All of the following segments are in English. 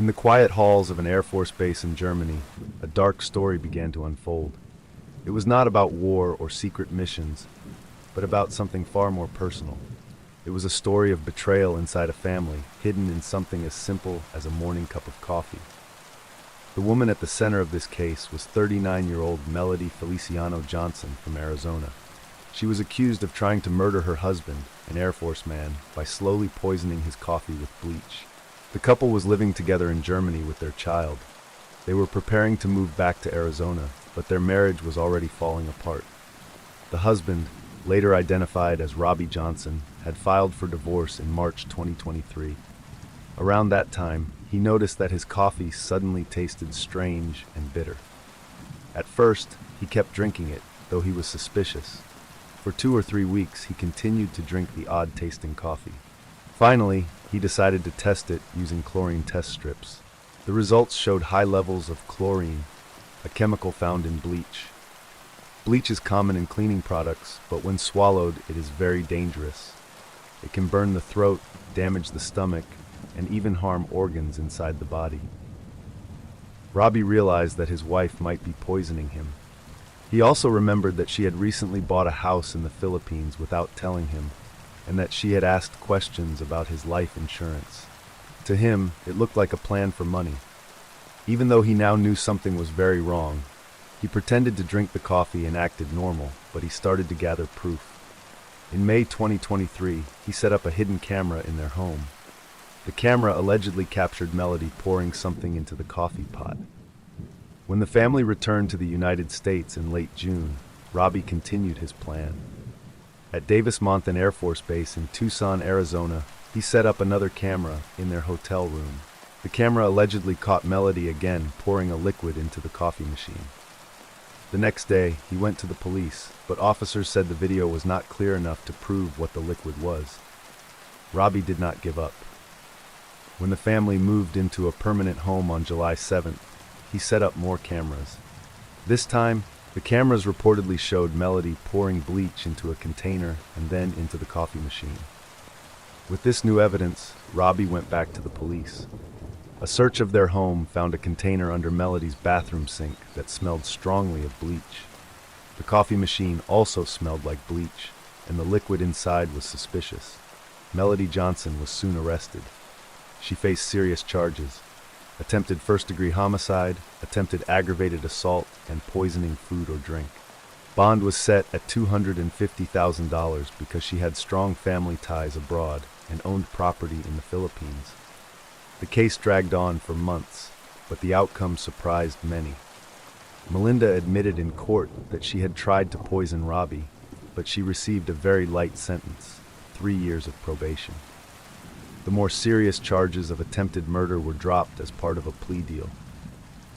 In the quiet halls of an Air Force base in Germany, a dark story began to unfold. It was not about war or secret missions, but about something far more personal. It was a story of betrayal inside a family, hidden in something as simple as a morning cup of coffee. The woman at the center of this case was 39-year-old Melody Feliciano Johnson from Arizona. She was accused of trying to murder her husband, an Air Force man, by slowly poisoning his coffee with bleach. The couple was living together in Germany with their child. They were preparing to move back to Arizona, but their marriage was already falling apart. The husband, later identified as Robbie Johnson, had filed for divorce in March 2023. Around that time, he noticed that his coffee suddenly tasted strange and bitter. At first, he kept drinking it, though he was suspicious. For 2 or 3 weeks, he continued to drink the odd-tasting coffee. Finally, he decided to test it using chlorine test strips. The results showed high levels of chlorine, a chemical found in bleach. Bleach is common in cleaning products, but when swallowed, it is very dangerous. It can burn the throat, damage the stomach, and even harm organs inside the body. Robbie realized that his wife might be poisoning him. He also remembered that she had recently bought a house in the Philippines without telling him, and that she had asked questions about his life insurance. To him, it looked like a plan for money. Even though he now knew something was very wrong, he pretended to drink the coffee and acted normal, but he started to gather proof. In May 2023, he set up a hidden camera in their home. The camera allegedly captured Melody pouring something into the coffee pot. When the family returned to the United States in late June, Robbie continued his plan. At Davis-Monthan Air Force Base in Tucson, Arizona, he set up another camera in their hotel room. The camera allegedly caught Melody again pouring a liquid into the coffee machine. The next day, he went to the police, but officers said the video was not clear enough to prove what the liquid was. Robbie did not give up. When the family moved into a permanent home on July 7th, he set up more cameras. This time, the cameras reportedly showed Melody pouring bleach into a container and then into the coffee machine. With this new evidence, Robbie went back to the police. A search of their home found a container under Melody's bathroom sink that smelled strongly of bleach. The coffee machine also smelled like bleach, and the liquid inside was suspicious. Melody Johnson was soon arrested. She faced serious charges: attempted first-degree homicide, attempted aggravated assault, and poisoning food or drink. Bond was set at $250,000 because she had strong family ties abroad and owned property in the Philippines. The case dragged on for months, but the outcome surprised many. Melinda admitted in court that she had tried to poison Robbie, but she received a very light sentence, 3 years of probation. The more serious charges of attempted murder were dropped as part of a plea deal.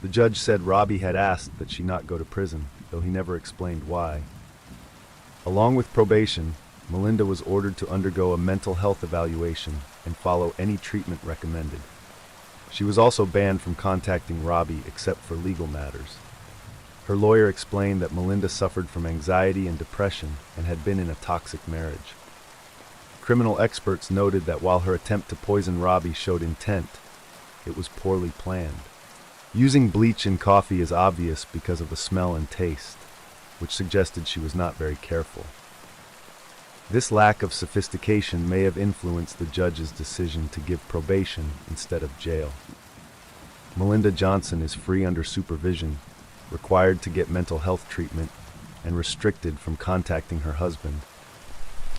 The judge said Robbie had asked that she not go to prison, though he never explained why. Along with probation, Melinda was ordered to undergo a mental health evaluation and follow any treatment recommended. She was also banned from contacting Robbie except for legal matters. Her lawyer explained that Melinda suffered from anxiety and depression and had been in a toxic marriage. Criminal experts noted that while her attempt to poison Robbie showed intent, it was poorly planned. Using bleach in coffee is obvious because of the smell and taste, which suggested she was not very careful. This lack of sophistication may have influenced the judge's decision to give probation instead of jail. Melinda Johnson is free under supervision, required to get mental health treatment, and restricted from contacting her husband.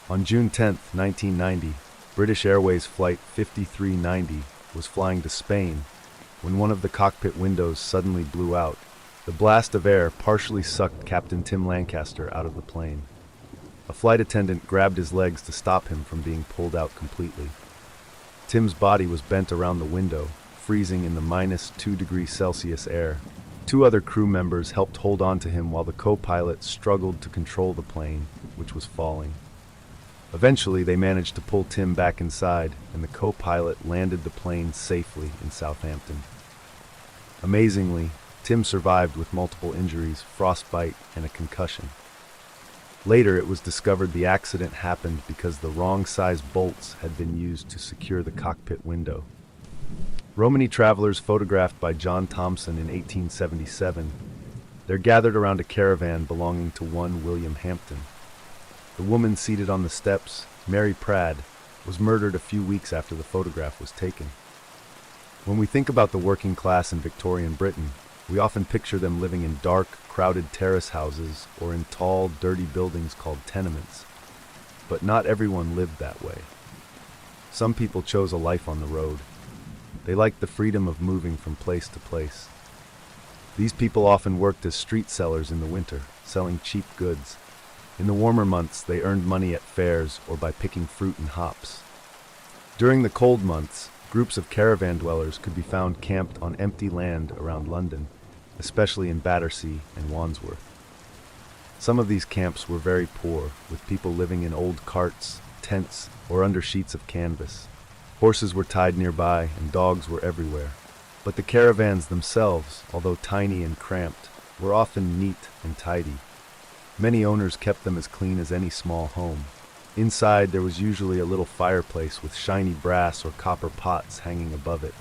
On June 10, 1990, British Airways Flight 5390 was flying to Spain when one of the cockpit windows suddenly blew out. The blast of air partially sucked Captain Tim Lancaster out of the plane. A flight attendant grabbed his legs to stop him from being pulled out completely. Tim's body was bent around the window, freezing in the -2°C air. 2 other crew members helped hold on to him while the co-pilot struggled to control the plane, which was falling. Eventually, they managed to pull Tim back inside, and the co-pilot landed the plane safely in Southampton. Amazingly, Tim survived with multiple injuries, frostbite, and a concussion. Later, it was discovered the accident happened because the wrong size bolts had been used to secure the cockpit window. Romany travelers photographed by John Thompson in 1877. They're gathered around a caravan belonging to one William Hampton. The woman seated on the steps, Mary Pradd, was murdered a few weeks after the photograph was taken. When we think about the working class in Victorian Britain, we often picture them living in dark, crowded terrace houses or in tall, dirty buildings called tenements. But not everyone lived that way. Some people chose a life on the road. They liked the freedom of moving from place to place. These people often worked as street sellers in the winter, selling cheap goods. In the warmer months, they earned money at fairs or by picking fruit and hops. During the cold months, groups of caravan dwellers could be found camped on empty land around London, especially in Battersea and Wandsworth. Some of these camps were very poor, with people living in old carts, tents, or under sheets of canvas. Horses were tied nearby and dogs were everywhere. But the caravans themselves, although tiny and cramped, were often neat and tidy. Many owners kept them as clean as any small home. Inside there was usually a little fireplace with shiny brass or copper pots hanging above it.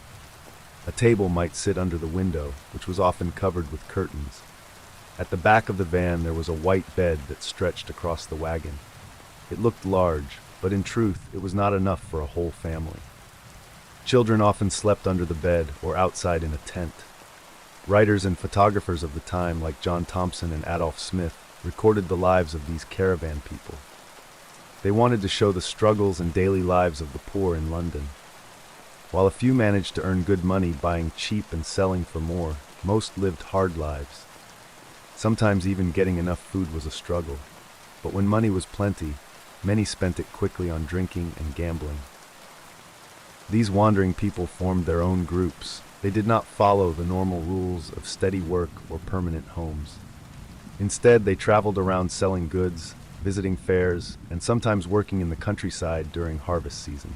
A table might sit under the window, which was often covered with curtains. At the back of the van there was a white bed that stretched across the wagon. It looked large, but in truth it was not enough for a whole family. Children often slept under the bed or outside in a tent. Writers and photographers of the time, like John Thompson and Adolph Smith, recorded the lives of these caravan people. They wanted to show the struggles and daily lives of the poor in London. While a few managed to earn good money buying cheap and selling for more, most lived hard lives. Sometimes even getting enough food was a struggle. But when money was plenty, many spent it quickly on drinking and gambling. These wandering people formed their own groups. They did not follow the normal rules of steady work or permanent homes. Instead, they traveled around selling goods, visiting fairs, and sometimes working in the countryside during harvest season.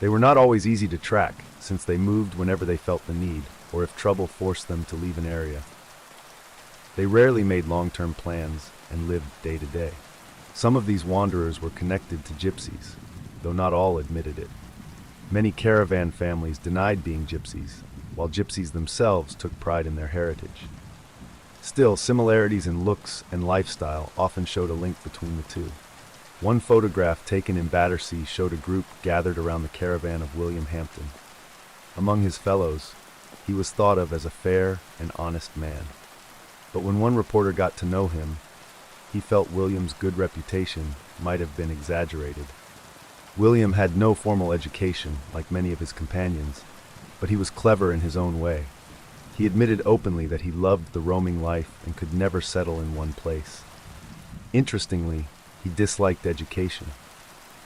They were not always easy to track, since they moved whenever they felt the need, or if trouble forced them to leave an area. They rarely made long-term plans and lived day to day. Some of these wanderers were connected to gypsies, though not all admitted it. Many caravan families denied being gypsies, while gypsies themselves took pride in their heritage. Still, similarities in looks and lifestyle often showed a link between the two. One photograph taken in Battersea showed a group gathered around the caravan of William Hampton. Among his fellows, he was thought of as a fair and honest man. But when one reporter got to know him, he felt William's good reputation might have been exaggerated. William had no formal education, like many of his companions, but he was clever in his own way. He admitted openly that he loved the roaming life and could never settle in one place. Interestingly, he disliked education.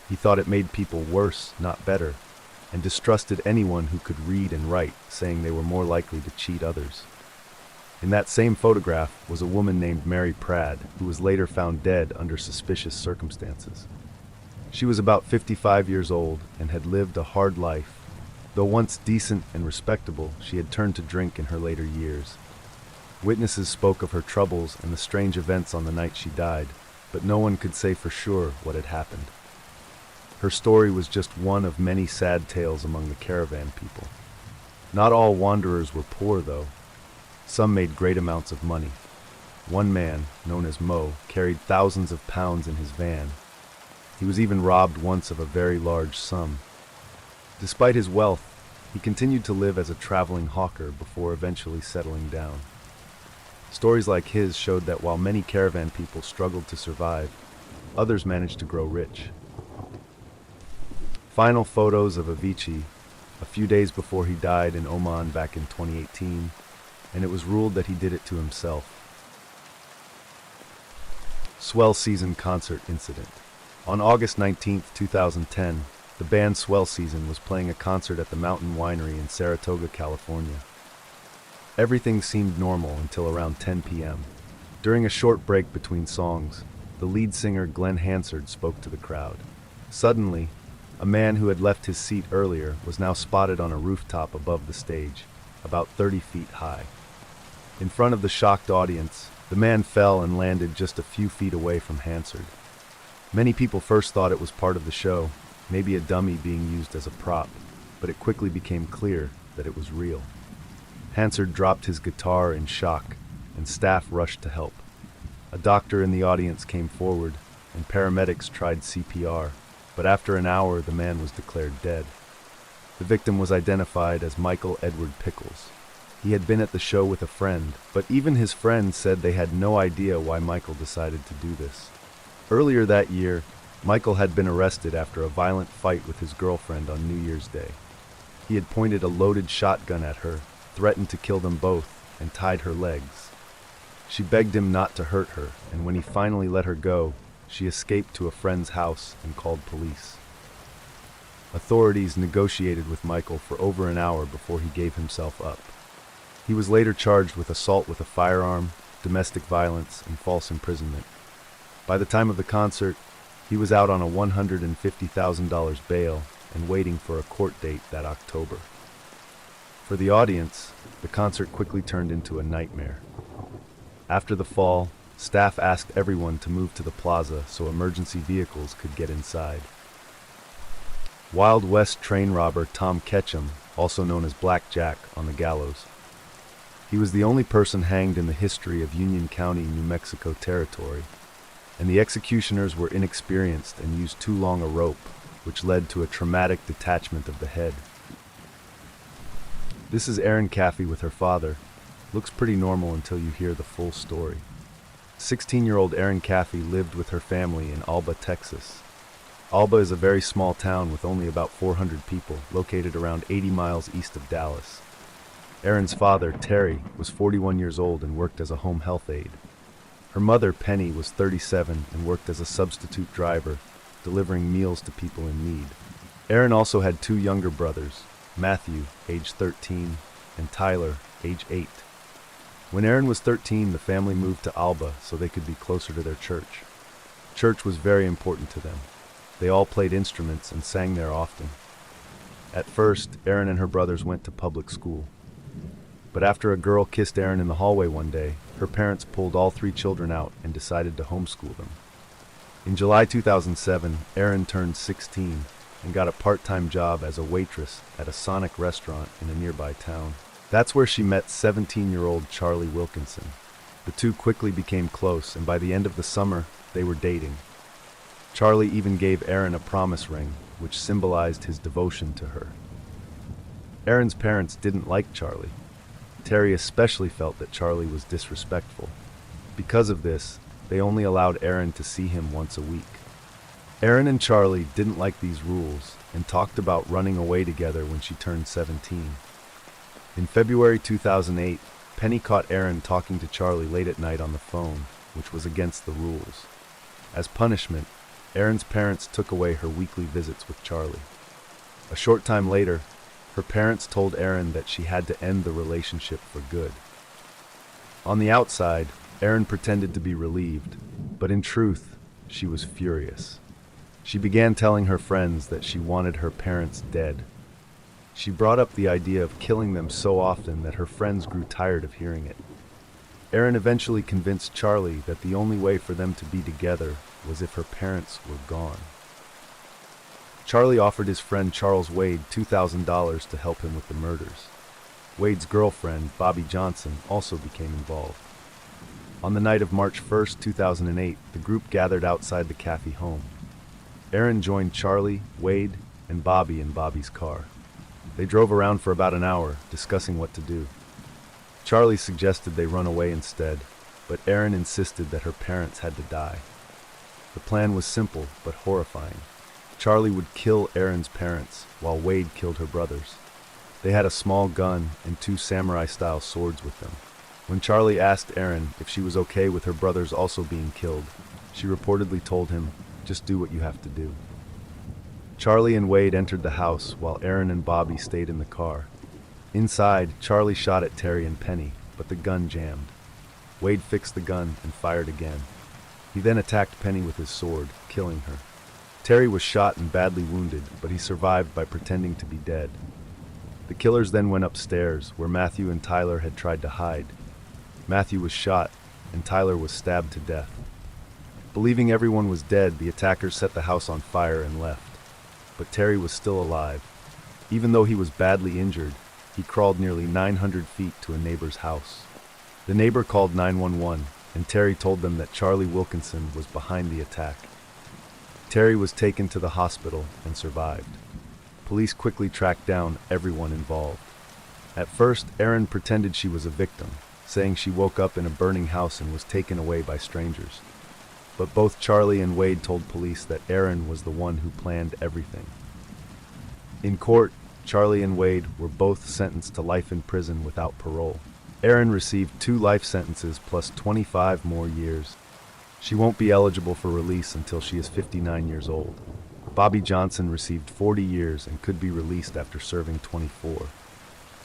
He thought it made people worse, not better, and distrusted anyone who could read and write, saying they were more likely to cheat others. In that same photograph was a woman named Mary Pradd, who was later found dead under suspicious circumstances. She was about 55 years old and had lived a hard life. Though once decent and respectable, she had turned to drink in her later years. Witnesses spoke of her troubles and the strange events on the night she died, but no one could say for sure what had happened. Her story was just one of many sad tales among the caravan people. Not all wanderers were poor, though. Some made great amounts of money. One man, known as Mo, carried thousands of pounds in his van. He was even robbed once of a very large sum. Despite his wealth, he continued to live as a traveling hawker before eventually settling down. Stories like his showed that while many caravan people struggled to survive, others managed to grow rich. Final photos of Avicii, a few days before he died in Oman back in 2018, and it was ruled that he did it to himself. Swell Season Concert Incident. On August 19, 2010, the band Swell Season was playing a concert at the Mountain Winery in Saratoga, California. Everything seemed normal until around 10 p.m. During a short break between songs, the lead singer Glenn Hansard spoke to the crowd. Suddenly, a man who had left his seat earlier was now spotted on a rooftop above the stage, about 30 feet high. In front of the shocked audience, the man fell and landed just a few feet away from Hansard. Many people first thought it was part of the show, maybe a dummy being used as a prop. but it quickly became clear that it was real. Hansard dropped his guitar in shock, and staff rushed to help. A doctor in the audience came forward, and paramedics tried CPR, but after an hour the man was declared dead. The victim was identified as Michael Edward Pickles. He had been at the show with a friend, but even his friend said they had no idea why Michael decided to do this. Earlier that year, Michael had been arrested after a violent fight with his girlfriend on New Year's Day. He had pointed a loaded shotgun at her, threatened to kill them both, and tied her legs. She begged him not to hurt her, and when he finally let her go, she escaped to a friend's house and called police. Authorities negotiated with Michael for over an hour before he gave himself up. He was later charged with assault with a firearm, domestic violence, and false imprisonment. By the time of the concert, he was out on a $150,000 bail and waiting for a court date that October. For the audience, the concert quickly turned into a nightmare. After the fall, staff asked everyone to move to the plaza so emergency vehicles could get inside. Wild West train robber Tom Ketchum, also known as Black Jack, on the gallows. He was the only person hanged in the history of Union County, New Mexico territory, and the executioners were inexperienced and used too long a rope, which led to a traumatic detachment of the head. This is Erin Caffey with her father. Looks pretty normal until you hear the full story. 16-year-old Erin Caffey lived with her family in Alba, Texas. Alba is a very small town with only about 400 people, located around 80 miles east of Dallas. Erin's father, Terry, was 41 years old and worked as a home health aide. Her mother, Penny, was 37 and worked as a substitute driver, delivering meals to people in need. Erin also had two younger brothers, Matthew, age 13, and Tyler, age 8. When Erin was 13, the family moved to Alba so they could be closer to their church. Church was very important to them. They all played instruments and sang there often. At first, Erin and her brothers went to public school. But after a girl kissed Erin in the hallway one day, her parents pulled all three children out and decided to homeschool them. In July 2007, Erin turned 16 and got a part-time job as a waitress at a Sonic restaurant in a nearby town. That's where she met 17-year-old Charlie Wilkinson. The two quickly became close, and by the end of the summer, they were dating. Charlie even gave Erin a promise ring, which symbolized his devotion to her. Erin's parents didn't like Charlie. Terry especially felt that Charlie was disrespectful. Because of this, they only allowed Erin to see him once a week. Erin and Charlie didn't like these rules and talked about running away together when she turned 17. In February 2008, Penny caught Erin talking to Charlie late at night on the phone, which was against the rules. As punishment, Erin's parents took away her weekly visits with Charlie. A short time later, her parents told Erin that she had to end the relationship for good. On the outside, Erin pretended to be relieved, but in truth, she was furious. She began telling her friends that she wanted her parents dead. She brought up the idea of killing them so often that her friends grew tired of hearing it. Erin eventually convinced Charlie that the only way for them to be together was if her parents were gone. Charlie offered his friend Charles Wade $2,000 to help him with the murders. Wade's girlfriend, Bobby Johnson, also became involved. On the night of March 1st, 2008, the group gathered outside the Caffey home. Erin joined Charlie, Wade, and Bobby in Bobby's car. They drove around for about an hour, discussing what to do. Charlie suggested they run away instead, but Erin insisted that her parents had to die. The plan was simple but horrifying. Charlie would kill Erin's parents, while Wade killed her brothers. They had a small gun and two samurai-style swords with them. When Charlie asked Erin if she was okay with her brothers also being killed, she reportedly told him, "Just do what you have to do." Charlie and Wade entered the house while Erin and Bobby stayed in the car. Inside, Charlie shot at Terry and Penny, but the gun jammed. Wade fixed the gun and fired again. He then attacked Penny with his sword, killing her. Terry was shot and badly wounded, but he survived by pretending to be dead. The killers then went upstairs, where Matthew and Tyler had tried to hide. Matthew was shot, and Tyler was stabbed to death. Believing everyone was dead, the attackers set the house on fire and left. But Terry was still alive. Even though he was badly injured, he crawled nearly 900 feet to a neighbor's house. The neighbor called 911, and Terry told them that Charlie Wilkinson was behind the attack. Terry was taken to the hospital and survived. Police quickly tracked down everyone involved. At first, Erin pretended she was a victim, saying she woke up in a burning house and was taken away by strangers. But both Charlie and Wade told police that Erin was the one who planned everything. In court, Charlie and Wade were both sentenced to life in prison without parole. Erin received 2 life sentences plus 25 more years. She won't be eligible for release until she is 59 years old. Bobby Johnson received 40 years and could be released after serving 24.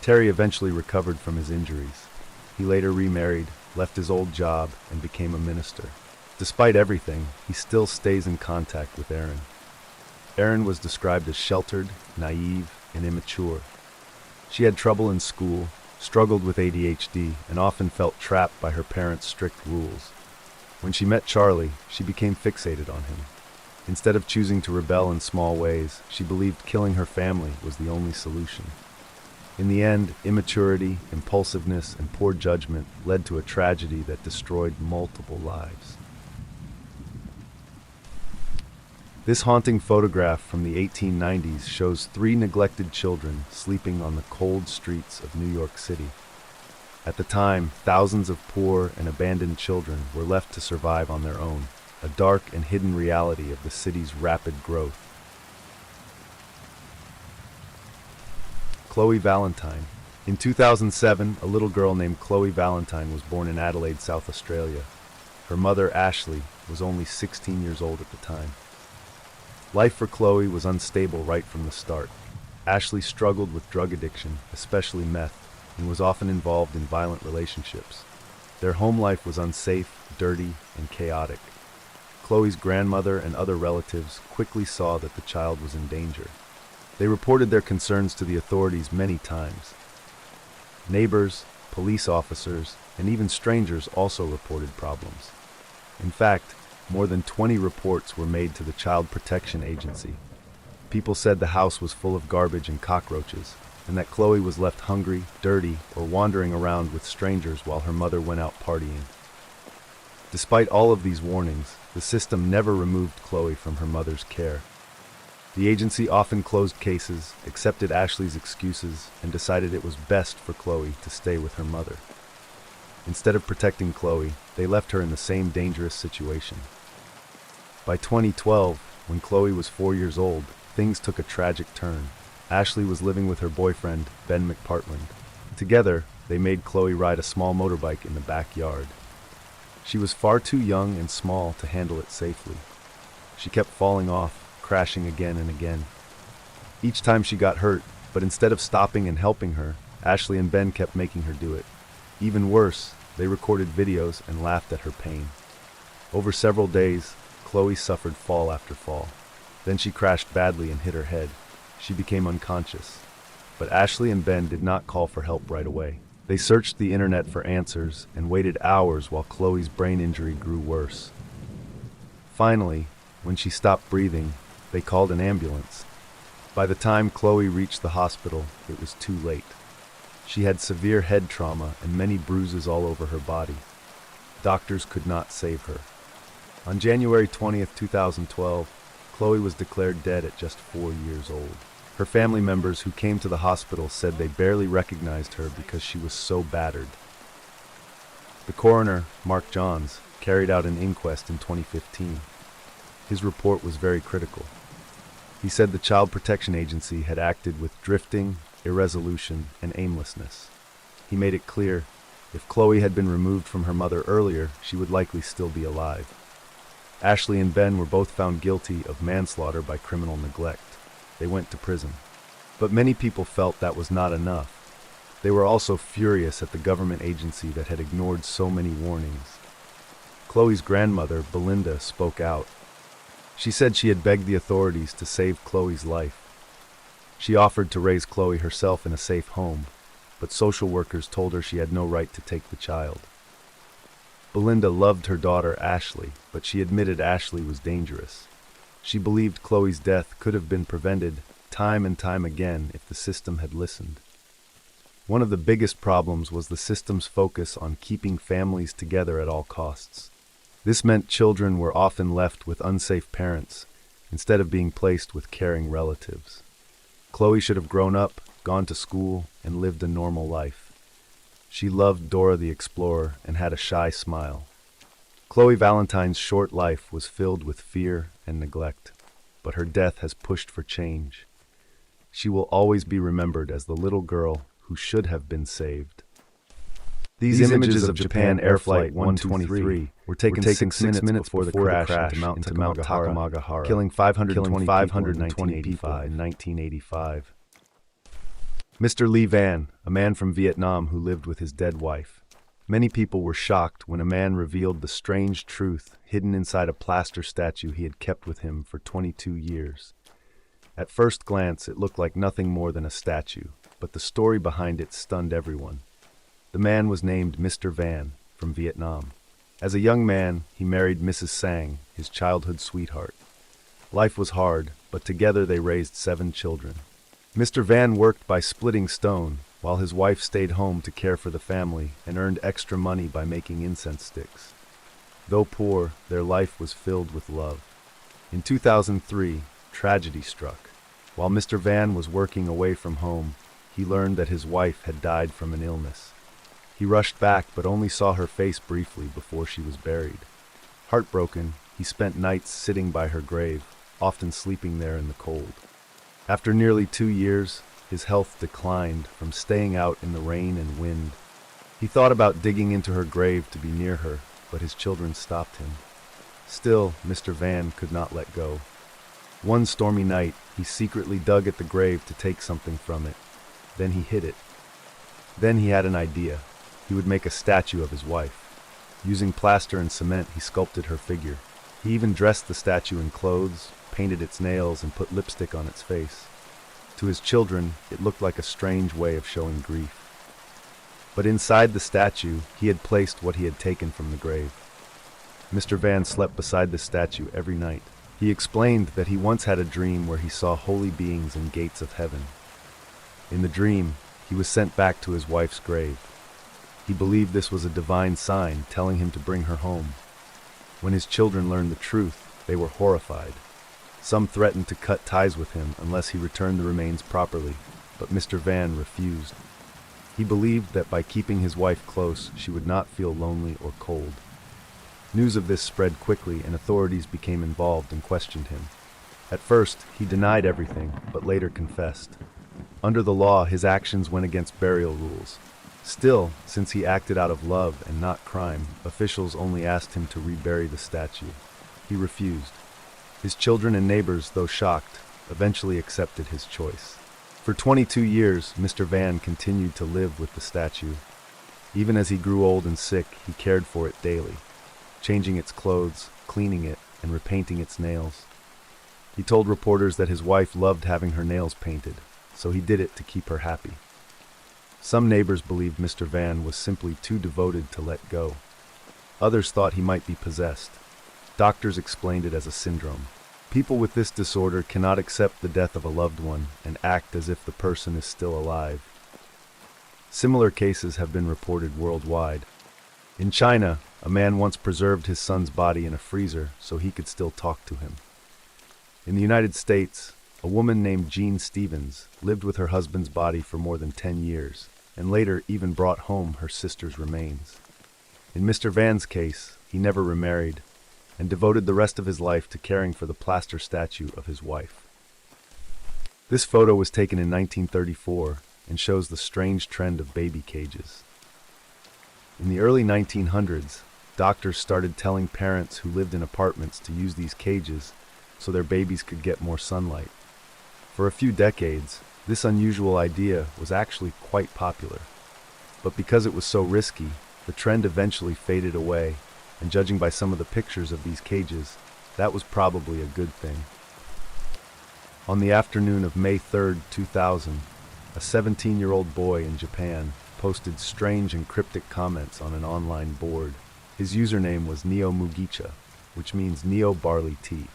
Terry eventually recovered from his injuries. He later remarried, left his old job, and became a minister. Despite everything, he still stays in contact with Erin. Erin was described as sheltered, naive, and immature. She had trouble in school, struggled with ADHD, and often felt trapped by her parents' strict rules. When she met Charlie, she became fixated on him. Instead of choosing to rebel in small ways, she believed killing her family was the only solution. In the end, immaturity, impulsiveness, and poor judgment led to a tragedy that destroyed multiple lives. This haunting photograph from the 1890s shows 3 neglected children sleeping on the cold streets of New York City. At the time, thousands of poor and abandoned children were left to survive on their own, a dark and hidden reality of the city's rapid growth. Chloe Valentine. In 2007, a little girl named Chloe Valentine was born in Adelaide, South Australia. Her mother, Ashley, was only 16 years old at the time. Life for Chloe was unstable right from the start. Ashley struggled with drug addiction, especially meth, and was often involved in violent relationships. Their home life was unsafe, dirty, and chaotic. Chloe's grandmother and other relatives quickly saw that the child was in danger. They reported their concerns to the authorities many times. Neighbors, police officers, and even strangers also reported problems. In fact, more than 20 reports were made to the Child Protection Agency. People said the house was full of garbage and cockroaches, and that Chloe was left hungry, dirty, or wandering around with strangers while her mother went out partying. Despite all of these warnings, the system never removed Chloe from her mother's care. The agency often closed cases, accepted Ashley's excuses, and decided it was best for Chloe to stay with her mother. Instead of protecting Chloe, they left her in the same dangerous situation. By 2012, when Chloe was 4 years old, things took a tragic turn. Ashley was living with her boyfriend, Ben McPartland. Together, they made Chloe ride a small motorbike in the backyard. She was far too young and small to handle it safely. She kept falling off, crashing again and again. Each time she got hurt, but instead of stopping and helping her, Ashley and Ben kept making her do it. Even worse, they recorded videos and laughed at her pain. Over several days, Chloe suffered fall after fall. Then she crashed badly and hit her head. She became unconscious. But Ashley and Ben did not call for help right away. They searched the internet for answers and waited hours while Chloe's brain injury grew worse. Finally, when she stopped breathing, they called an ambulance. By the time Chloe reached the hospital, it was too late. She had severe head trauma and many bruises all over her body. Doctors could not save her. On January 20th, 2012, Chloe was declared dead at just 4 years old. Her family members who came to the hospital said they barely recognized her because she was so battered. The coroner, Mark Johns, carried out an inquest in 2015. His report was very critical. He said the Child Protection Agency had acted with drifting, irresolution, and aimlessness. He made it clear, if Chloe had been removed from her mother earlier, she would likely still be alive. Ashley and Ben were both found guilty of manslaughter by criminal neglect. They went to prison. But many people felt that was not enough. They were also furious at the government agency that had ignored so many warnings. Chloe's grandmother, Belinda, spoke out. She said she had begged the authorities to save Chloe's life. She offered to raise Chloe herself in a safe home, but social workers told her she had no right to take the child. Belinda loved her daughter Ashley, but she admitted Ashley was dangerous. She believed Chloe's death could have been prevented time and time again if the system had listened. One of the biggest problems was the system's focus on keeping families together at all costs. This meant children were often left with unsafe parents instead of being placed with caring relatives. Chloe should have grown up, gone to school, and lived a normal life. She loved Dora the Explorer and had a shy smile. Chloe Valentine's short life was filled with fear and neglect, but her death has pushed for change. She will always be remembered as the little girl who should have been saved. These images of Japan Air Flight 123 were taken 6 minutes before the crash into Mount Takamagahara, killing 520 people in 1985. Mr. Lee Van, a man from Vietnam who lived with his dead wife. Many people were shocked when a man revealed the strange truth hidden inside a plaster statue he had kept with him for 22 years. At first glance, it looked like nothing more than a statue, but the story behind it stunned everyone. The man was named Mr. Van, from Vietnam. As a young man, he married Mrs. Sang, his childhood sweetheart. Life was hard, but together they raised 7 children. Mr. Van worked by splitting stone, while his wife stayed home to care for the family and earned extra money by making incense sticks. Though poor, their life was filled with love. In 2003, tragedy struck. While Mr. Van was working away from home, he learned that his wife had died from an illness. He rushed back but only saw her face briefly before she was buried. Heartbroken, he spent nights sitting by her grave, often sleeping there in the cold. After nearly 2 years, his health declined from staying out in the rain and wind. He thought about digging into her grave to be near her, but his children stopped him. Still, Mr. Van could not let go. One stormy night, he secretly dug at the grave to take something from it. Then he hid it. Then he had an idea. He would make a statue of his wife. Using plaster and cement, he sculpted her figure. He even dressed the statue in clothes, painted its nails, and put lipstick on its face. To his children, it looked like a strange way of showing grief. But inside the statue, he had placed what he had taken from the grave. Mr. Van slept beside the statue every night. He explained that he once had a dream where he saw holy beings and gates of heaven. In the dream, he was sent back to his wife's grave. He believed this was a divine sign telling him to bring her home. When his children learned the truth, they were horrified. Some threatened to cut ties with him unless he returned the remains properly, but Mr. Van refused. He believed that by keeping his wife close, she would not feel lonely or cold. News of this spread quickly and authorities became involved and questioned him. At first, he denied everything, but later confessed. Under the law, his actions went against burial rules. Still, since he acted out of love and not crime, officials only asked him to rebury the statue. He refused. His children and neighbors, though shocked, eventually accepted his choice. For 22 years, Mr. Van continued to live with the statue. Even as he grew old and sick, he cared for it daily, changing its clothes, cleaning it, and repainting its nails. He told reporters that his wife loved having her nails painted, so he did it to keep her happy. Some neighbors believed Mr. Van was simply too devoted to let go. Others thought he might be possessed. Doctors explained it as a syndrome. People with this disorder cannot accept the death of a loved one and act as if the person is still alive. Similar cases have been reported worldwide. In China, a man once preserved his son's body in a freezer so he could still talk to him. In the United States, a woman named Jean Stevens lived with her husband's body for more than 10 years, and later even brought home her sister's remains. In Mr. Van's case, he never remarried, and devoted the rest of his life to caring for the plaster statue of his wife. This photo was taken in 1934 and shows the strange trend of baby cages. In the early 1900s, doctors started telling parents who lived in apartments to use these cages so their babies could get more sunlight. For a few decades, this unusual idea was actually quite popular. But because it was so risky, the trend eventually faded away, and judging by some of the pictures of these cages, that was probably a good thing. On the afternoon of May 3, 2000, a 17-year-old boy in Japan posted strange and cryptic comments on an online board. His username was Neomugicha, which means Neo Barley Tea.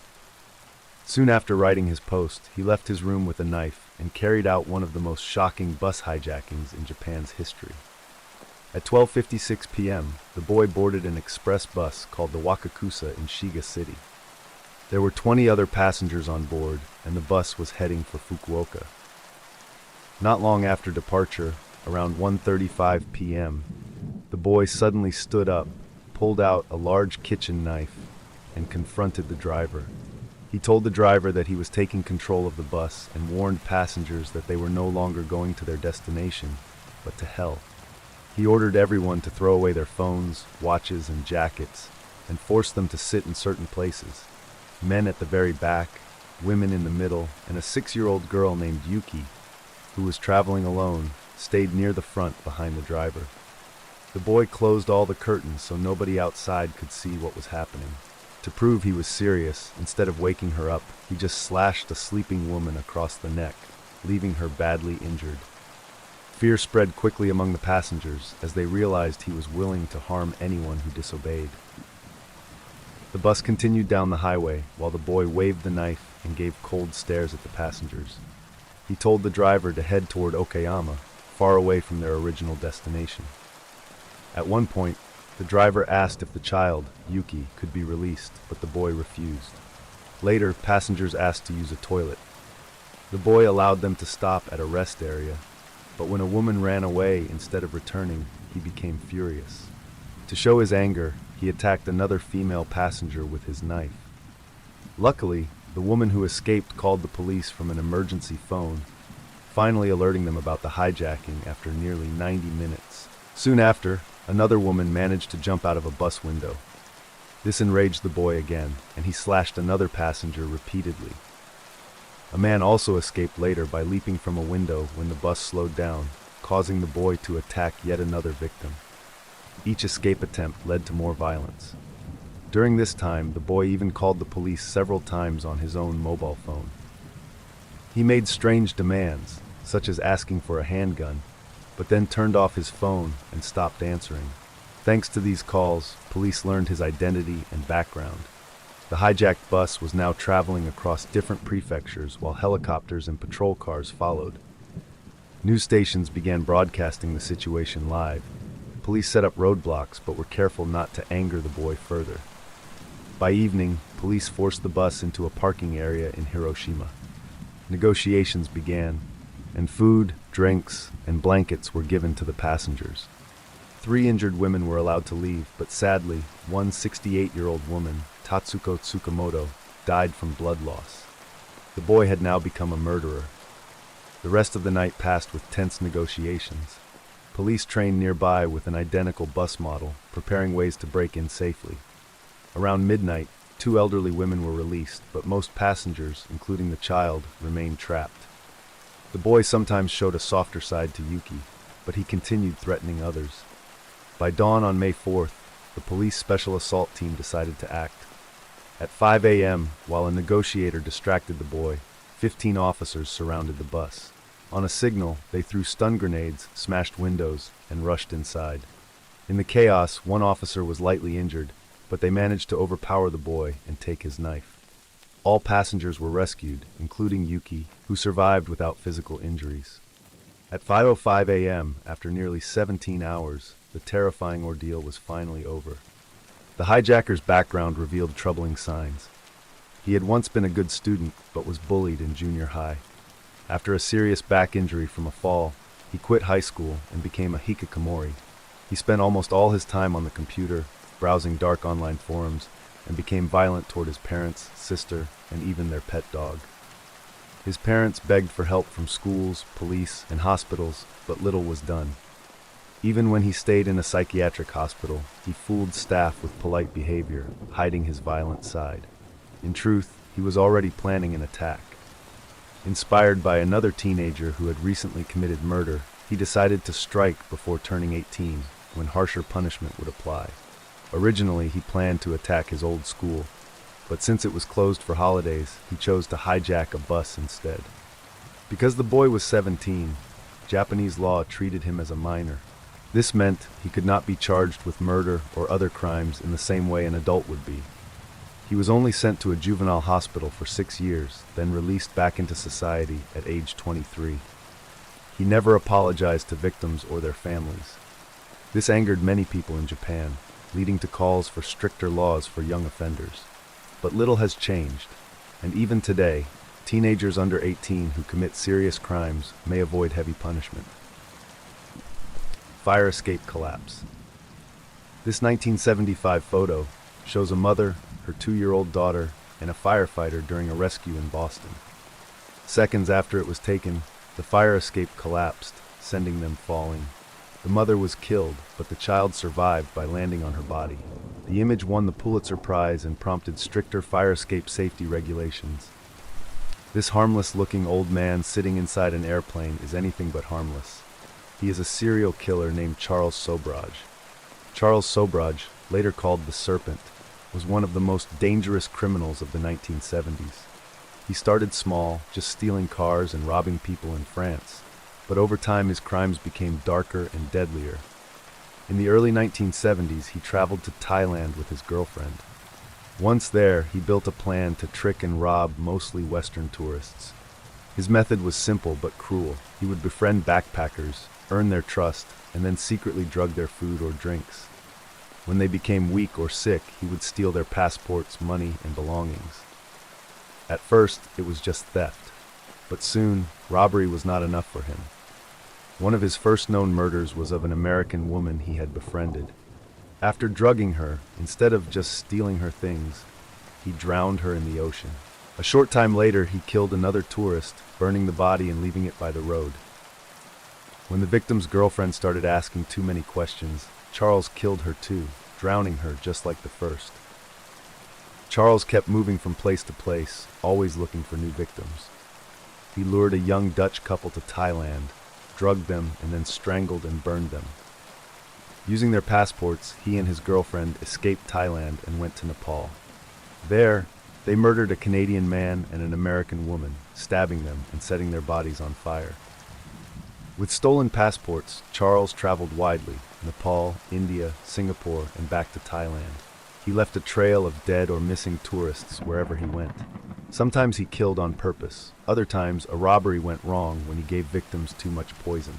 Soon after writing his post, he left his room with a knife and carried out one of the most shocking bus hijackings in Japan's history. At 12:56 p.m., the boy boarded an express bus called the Wakakusa in Shiga City. There were 20 other passengers on board, and the bus was heading for Fukuoka. Not long after departure, around 1:35 p.m., the boy suddenly stood up, pulled out a large kitchen knife, and confronted the driver. He told the driver that he was taking control of the bus and warned passengers that they were no longer going to their destination, but to hell. He ordered everyone to throw away their phones, watches, and jackets, and forced them to sit in certain places. Men at the very back, women in the middle, and a 6-year-old girl named Yuki, who was traveling alone, stayed near the front behind the driver. The boy closed all the curtains so nobody outside could see what was happening. To prove he was serious, instead of waking her up, he just slashed a sleeping woman across the neck, leaving her badly injured. Fear spread quickly among the passengers as they realized he was willing to harm anyone who disobeyed. The bus continued down the highway while the boy waved the knife and gave cold stares at the passengers. He told the driver to head toward Okayama, far away from their original destination. At one point, the driver asked if the child, Yuki, could be released, but the boy refused. Later, passengers asked to use a toilet. The boy allowed them to stop at a rest area, but when a woman ran away instead of returning, he became furious. To show his anger, he attacked another female passenger with his knife. Luckily, the woman who escaped called the police from an emergency phone, finally alerting them about the hijacking after nearly 90 minutes. Soon after, another woman managed to jump out of a bus window. This enraged the boy again, and he slashed another passenger repeatedly. A man also escaped later by leaping from a window when the bus slowed down, causing the boy to attack yet another victim. Each escape attempt led to more violence. During this time, the boy even called the police several times on his own mobile phone. He made strange demands, such as asking for a handgun, but then turned off his phone and stopped answering. Thanks to these calls, police learned his identity and background. The hijacked bus was now traveling across different prefectures while helicopters and patrol cars followed. News stations began broadcasting the situation live. Police set up roadblocks but were careful not to anger the boy further. By evening, police forced the bus into a parking area in Hiroshima. Negotiations began, and food, drinks, and blankets were given to the passengers. 3 injured women were allowed to leave, but sadly, one 68-year-old woman, Tatsuko Tsukamoto, died from blood loss. The boy had now become a murderer. The rest of the night passed with tense negotiations. Police trained nearby with an identical bus model, preparing ways to break in safely. Around midnight, 2 elderly women were released, but most passengers, including the child, remained trapped. The boy sometimes showed a softer side to Yuki, but he continued threatening others. By dawn on May 4th, the police special assault team decided to act. At 5 a.m., while a negotiator distracted the boy, 15 officers surrounded the bus. On a signal, they threw stun grenades, smashed windows, and rushed inside. In the chaos, one officer was lightly injured, but they managed to overpower the boy and take his knife. All passengers were rescued, including Yuki, who survived without physical injuries. At 5:05 a.m., after nearly 17 hours, the terrifying ordeal was finally over. The hijacker's background revealed troubling signs. He had once been a good student, but was bullied in junior high. After a serious back injury from a fall, he quit high school and became a hikikomori. He spent almost all his time on the computer, browsing dark online forums, and became violent toward his parents, sister, and even their pet dog. His parents begged for help from schools, police, and hospitals, but little was done. Even when he stayed in a psychiatric hospital, he fooled staff with polite behavior, hiding his violent side. In truth, he was already planning an attack. Inspired by another teenager who had recently committed murder, he decided to strike before turning 18, when harsher punishment would apply. Originally, he planned to attack his old school, but since it was closed for holidays, he chose to hijack a bus instead. Because the boy was 17, Japanese law treated him as a minor. This meant he could not be charged with murder or other crimes in the same way an adult would be. He was only sent to a juvenile hospital for 6 years, then released back into society at age 23. He never apologized to victims or their families. This angered many people in Japan, leading to calls for stricter laws for young offenders. But little has changed, and even today, teenagers under 18 who commit serious crimes may avoid heavy punishment. Fire escape collapse. This 1975 photo shows a mother, her 2-year-old daughter, and a firefighter during a rescue in Boston. Seconds after it was taken, the fire escape collapsed, sending them falling. The mother was killed, but the child survived by landing on her body. The image won the Pulitzer Prize and prompted stricter fire escape safety regulations. This harmless-looking old man sitting inside an airplane is anything but harmless. He is a serial killer named Charles Sobhraj. Charles Sobhraj, later called the Serpent, was one of the most dangerous criminals of the 1970s. He started small, just stealing cars and robbing people in France, but over time his crimes became darker and deadlier. In the early 1970s, he traveled to Thailand with his girlfriend. Once there, he built a plan to trick and rob mostly Western tourists. His method was simple but cruel. He would befriend backpackers, earn their trust, and then secretly drug their food or drinks. When they became weak or sick, he would steal their passports, money, and belongings. At first, it was just theft, but soon, robbery was not enough for him. One of his first known murders was of an American woman he had befriended. After drugging her, instead of just stealing her things, he drowned her in the ocean. A short time later, he killed another tourist, burning the body and leaving it by the road. When the victim's girlfriend started asking too many questions, Charles killed her too, drowning her just like the first. Charles kept moving from place to place, always looking for new victims. He lured a young Dutch couple to Thailand, drugged them, and then strangled and burned them. Using their passports, he and his girlfriend escaped Thailand and went to Nepal. There, they murdered a Canadian man and an American woman, stabbing them and setting their bodies on fire. With stolen passports, Charles traveled widely: Nepal, India, Singapore, and back to Thailand. He left a trail of dead or missing tourists wherever he went. Sometimes he killed on purpose. Other times, a robbery went wrong when he gave victims too much poison.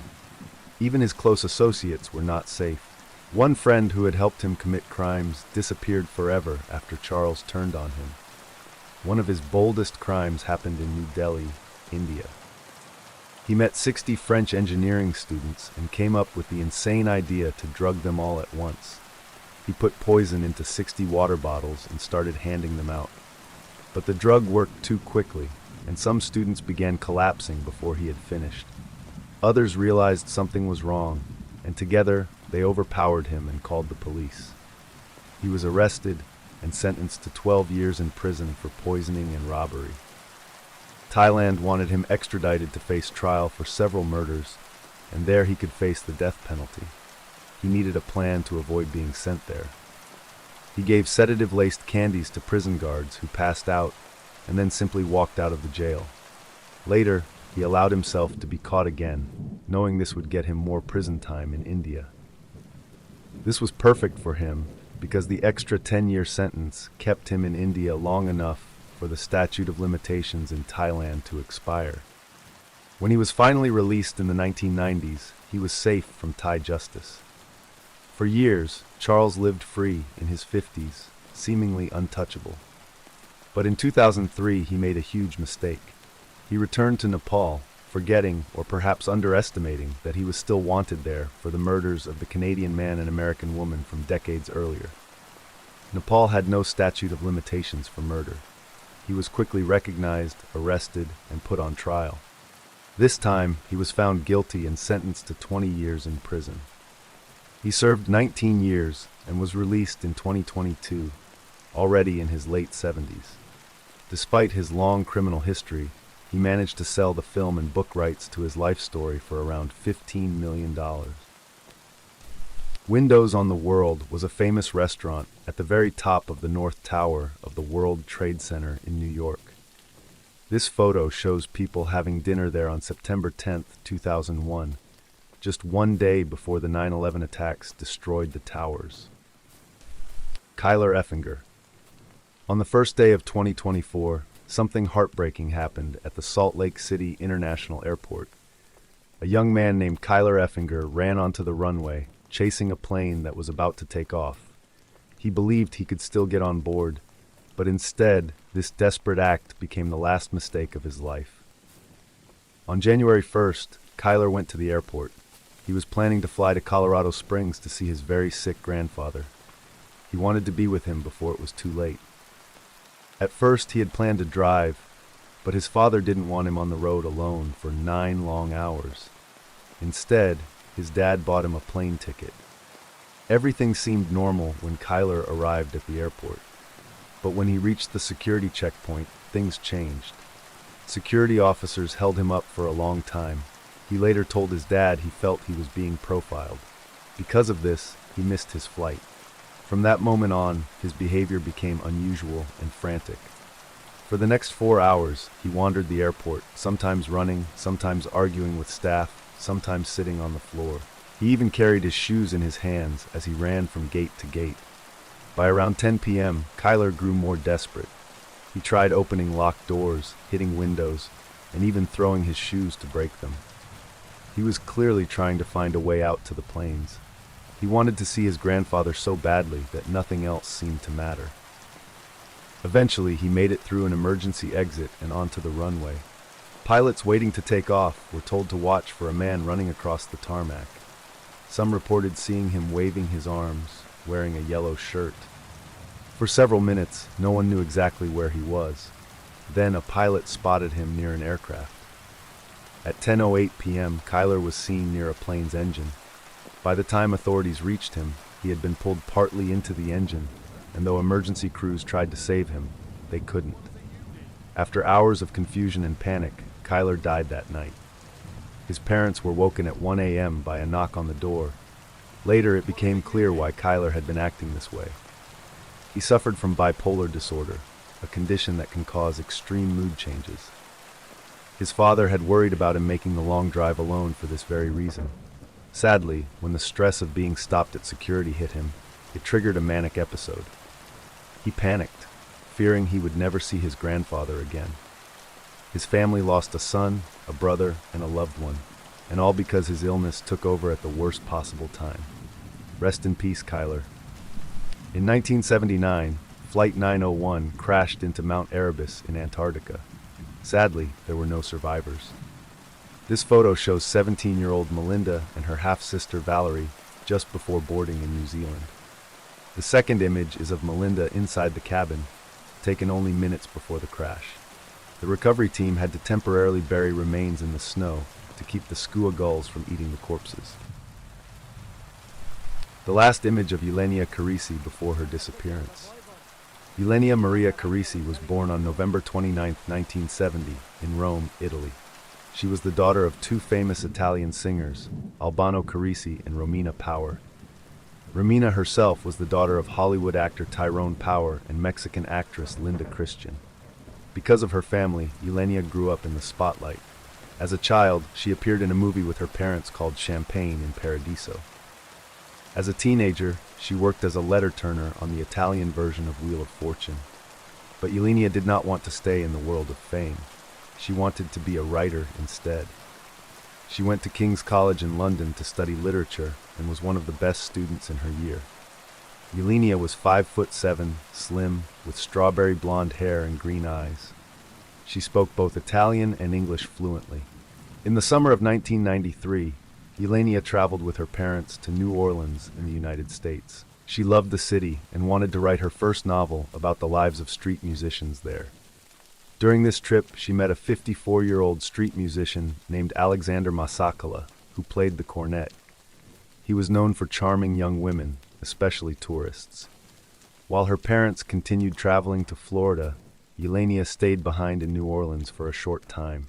Even his close associates were not safe. One friend who had helped him commit crimes disappeared forever after Charles turned on him. One of his boldest crimes happened in New Delhi, India. He met 60 French engineering students and came up with the insane idea to drug them all at once. He put poison into 60 water bottles and started handing them out. But the drug worked too quickly, and some students began collapsing before he had finished. Others realized something was wrong, and together they overpowered him and called the police. He was arrested and sentenced to 12 years in prison for poisoning and robbery. Thailand wanted him extradited to face trial for several murders, and there he could face the death penalty. He needed a plan to avoid being sent there. He gave sedative-laced candies to prison guards who passed out and then simply walked out of the jail. Later, he allowed himself to be caught again, knowing this would get him more prison time in India. This was perfect for him because the extra 10-year sentence kept him in India long enough for the statute of limitations in Thailand to expire. When he was finally released in the 1990s, he was safe from Thai justice. For years, Charles lived free in his 50s, seemingly untouchable. But in 2003, he made a huge mistake. He returned to Nepal, forgetting or perhaps underestimating that he was still wanted there for the murders of the Canadian man and American woman from decades earlier. Nepal had no statute of limitations for murder. He was quickly recognized, arrested, and put on trial. This time, he was found guilty and sentenced to 20 years in prison. He served 19 years and was released in 2022, already in his late 70s. Despite his long criminal history, he managed to sell the film and book rights to his life story for around $15 million. Windows on the World was a famous restaurant at the very top of the North Tower of the World Trade Center in New York. This photo shows people having dinner there on September 10, 2001, just one day before the 9/11 attacks destroyed the towers. Efinger. On the first day of 2024, something heartbreaking happened at the Salt Lake City International Airport. A young man named Kyler Efinger ran onto the runway, chasing a plane that was about to take off. He believed he could still get on board, but instead, this desperate act became the last mistake of his life. On January 1st, Kyler went to the airport. He was planning to fly to Colorado Springs to see his very sick grandfather. He wanted to be with him before it was too late. At first, he had planned to drive, but his father didn't want him on the road alone for 9 long hours. Instead, his dad bought him a plane ticket. Everything seemed normal when Kyler arrived at the airport. But when he reached the security checkpoint, things changed. Security officers held him up for a long time. He later told his dad he felt he was being profiled. Because of this, he missed his flight. From that moment on, his behavior became unusual and frantic. For the next 4 hours, he wandered the airport, sometimes running, sometimes arguing with staff, sometimes sitting on the floor. He even carried his shoes in his hands as he ran from gate to gate. By around 10 p.m., Kyler grew more desperate. He tried opening locked doors, hitting windows, and even throwing his shoes to break them. He was clearly trying to find a way out to the planes. He wanted to see his grandfather so badly that nothing else seemed to matter. Eventually, he made it through an emergency exit and onto the runway. Pilots waiting to take off were told to watch for a man running across the tarmac. Some reported seeing him waving his arms, wearing a yellow shirt. For several minutes, no one knew exactly where he was. Then a pilot spotted him near an aircraft. At 10:08 p.m., Kyler was seen near a plane's engine. By the time authorities reached him, he had been pulled partly into the engine, and though emergency crews tried to save him, they couldn't. After hours of confusion and panic, Kyler died that night. His parents were woken at 1 a.m. by a knock on the door. Later, it became clear why Kyler had been acting this way. He suffered from bipolar disorder, a condition that can cause extreme mood changes. His father had worried about him making the long drive alone for this very reason. Sadly, when the stress of being stopped at security hit him, it triggered a manic episode. He panicked, fearing he would never see his grandfather again. His family lost a son, a brother, and a loved one, and all because his illness took over at the worst possible time. Rest in peace, Kyler. In 1979, Flight 901 crashed into Mount Erebus in Antarctica. Sadly, there were no survivors. This photo shows 17-year-old Melinda and her half-sister Valery just before boarding in New Zealand. The second image is of Melinda inside the cabin, taken only minutes before the crash. The recovery team had to temporarily bury remains in the snow to keep the skua gulls from eating the corpses. The last image of Ylenia Carrisi before her disappearance. Ylenia Maria Carrisi was born on November 29, 1970, in Rome, Italy. She was the daughter of 2 famous Italian singers, Albano Carrisi and Romina Power. Romina herself was the daughter of Hollywood actor Tyrone Power and Mexican actress Linda Christian. Because of her family, Ylenia grew up in the spotlight. As a child, she appeared in a movie with her parents called Champagne in Paradiso. As a teenager, she worked as a letter turner on the Italian version of Wheel of Fortune. But Ylenia did not want to stay in the world of fame. She wanted to be a writer instead. She went to King's College in London to study literature and was one of the best students in her year. Ylenia was 5'7", slim, with strawberry blonde hair and green eyes. She spoke both Italian and English fluently. In the summer of 1993, Ylenia traveled with her parents to New Orleans in the United States. She loved the city and wanted to write her first novel about the lives of street musicians there. During this trip, she met a 54-year-old street musician named Alexander Masakala, who played the cornet. He was known for charming young women, especially tourists. While her parents continued traveling to Florida, Ylenia stayed behind in New Orleans for a short time.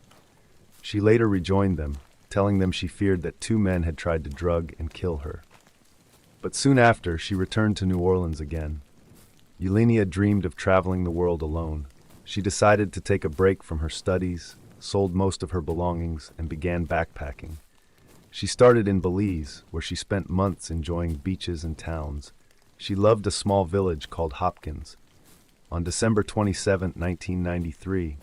She later rejoined them, telling them she feared that 2 men had tried to drug and kill her. But soon after, she returned to New Orleans again. Ylenia dreamed of traveling the world alone. She decided to take a break from her studies, sold most of her belongings, and began backpacking. She started in Belize, where she spent months enjoying beaches and towns. She loved a small village called Hopkins. On December 27, 1993,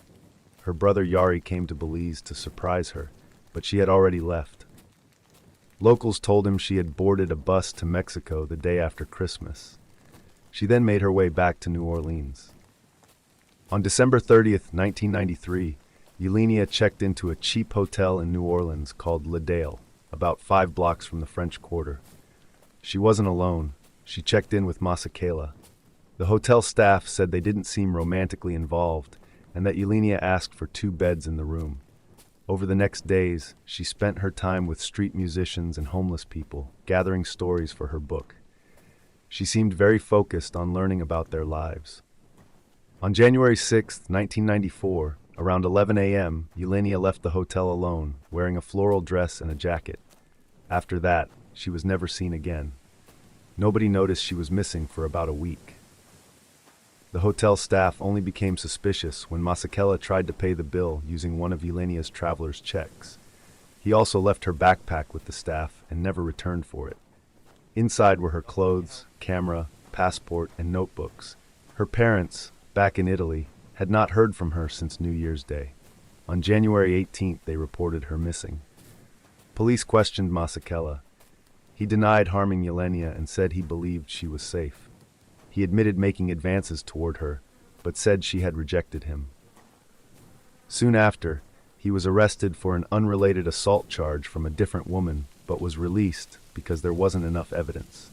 her brother Yari came to Belize to surprise her, but she had already left. Locals told him she had boarded a bus to Mexico the day after Christmas. She then made her way back to New Orleans. On December 30th, 1993, Ylenia checked into a cheap hotel in New Orleans called Le Dale, about 5 blocks from the French Quarter. She wasn't alone. She checked in with Masekela. The hotel staff said they didn't seem romantically involved and that Ylenia asked for 2 beds in the room. Over the next days, she spent her time with street musicians and homeless people, gathering stories for her book. She seemed very focused on learning about their lives. On January 6, 1994, around 11 a.m., Ylenia left the hotel alone, wearing a floral dress and a jacket. After that, she was never seen again. Nobody noticed she was missing for about a week. The hotel staff only became suspicious when Masekela tried to pay the bill using one of Ylenia's traveler's checks. He also left her backpack with the staff and never returned for it. Inside were her clothes, camera, passport, and notebooks. Her parents, back in Italy, had not heard from her since New Year's Day. On January 18th, they reported her missing. Police questioned Masekela. He denied harming Ylenia and said he believed she was safe. He admitted making advances toward her, but said she had rejected him. Soon after, he was arrested for an unrelated assault charge from a different woman, but was released because there wasn't enough evidence.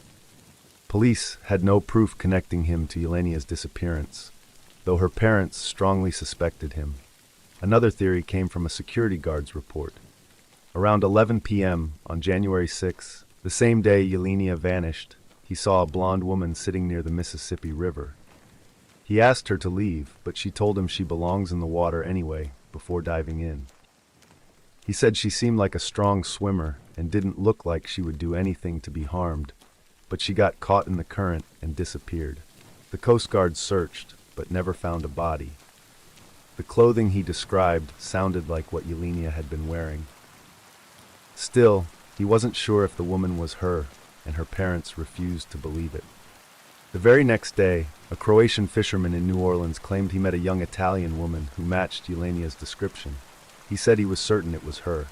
Police had no proof connecting him to Ylenia's disappearance, though her parents strongly suspected him. Another theory came from a security guard's report. Around 11 p.m. on January 6, the same day Ylenia vanished, he saw a blonde woman sitting near the Mississippi River. He asked her to leave, but she told him she belongs in the water anyway, before diving in. He said she seemed like a strong swimmer and didn't look like she would do anything to be harmed, but she got caught in the current and disappeared. The Coast Guard searched, but never found a body. The clothing he described sounded like what Ylenia had been wearing. Still, he wasn't sure if the woman was her, and her parents refused to believe it. The very next day, a Croatian fisherman in New Orleans claimed he met a young Italian woman who matched Ylenia's description. He said he was certain it was her.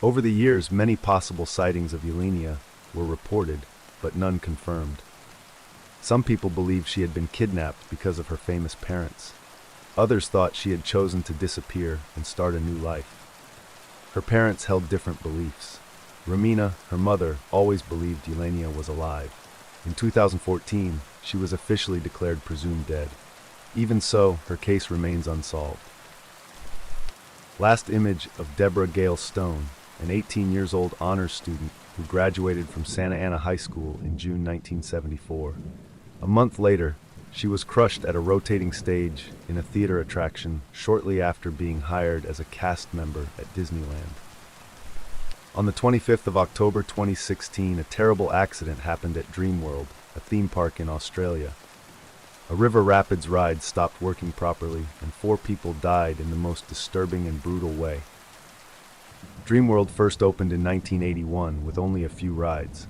Over the years, many possible sightings of Ylenia were reported, but none confirmed. Some people believed she had been kidnapped because of her famous parents. Others thought she had chosen to disappear and start a new life. Her parents held different beliefs. Romina, her mother, always believed Ylenia was alive. In 2014, she was officially declared presumed dead. Even so, her case remains unsolved. Last image of Deborah Gale Stone, an 18-year-old honors student who graduated from Santa Ana High School in June 1974. A month later, she was crushed at a rotating stage in a theater attraction shortly after being hired as a cast member at Disneyland. On the 25th of October 2016, a terrible accident happened at Dreamworld, a theme park in Australia. A river rapids ride stopped working properly, and 4 people died in the most disturbing and brutal way. Dreamworld first opened in 1981 with only a few rides.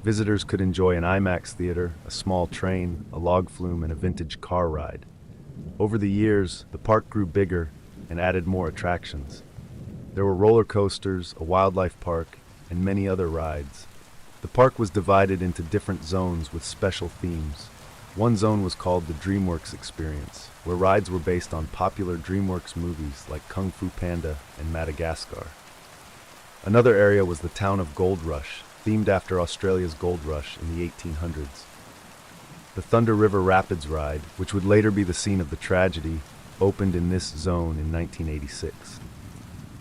Visitors could enjoy an IMAX theater, a small train, a log flume, and a vintage car ride. Over the years, the park grew bigger and added more attractions. There were roller coasters, a wildlife park, and many other rides. The park was divided into different zones with special themes. One zone was called the DreamWorks Experience, where rides were based on popular DreamWorks movies like Kung Fu Panda and Madagascar. Another area was the town of Gold Rush, themed after Australia's gold rush in the 1800s. The Thunder River Rapids ride, which would later be the scene of the tragedy, opened in this zone in 1986.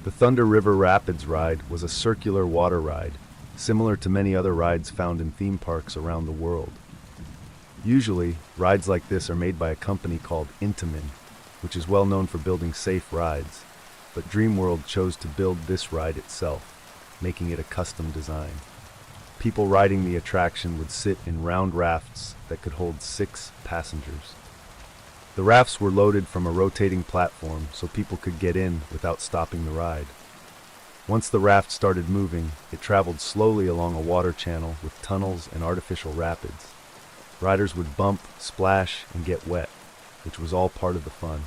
The Thunder River Rapids ride was a circular water ride, similar to many other rides found in theme parks around the world. Usually, rides like this are made by a company called Intamin, which is well known for building safe rides, but Dreamworld chose to build this ride itself, making it a custom design. People riding the attraction would sit in round rafts that could hold 6 passengers. The rafts were loaded from a rotating platform so people could get in without stopping the ride. Once the raft started moving, it traveled slowly along a water channel with tunnels and artificial rapids. Riders would bump, splash, and get wet. which was all part of the fun.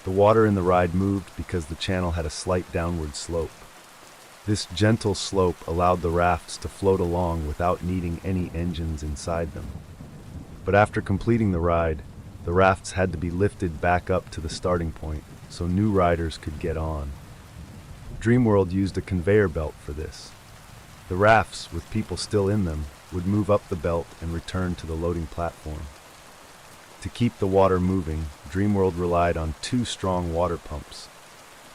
The water in the ride moved because the channel had a slight downward slope. This gentle slope allowed the rafts to float along without needing any engines inside them. But after completing the ride, the rafts had to be lifted back up to the starting point so new riders could get on. Dreamworld used a conveyor belt for this. The rafts, with people still in them, would move up the belt and return to the loading platform. To keep the water moving, Dreamworld relied on 2 strong water pumps.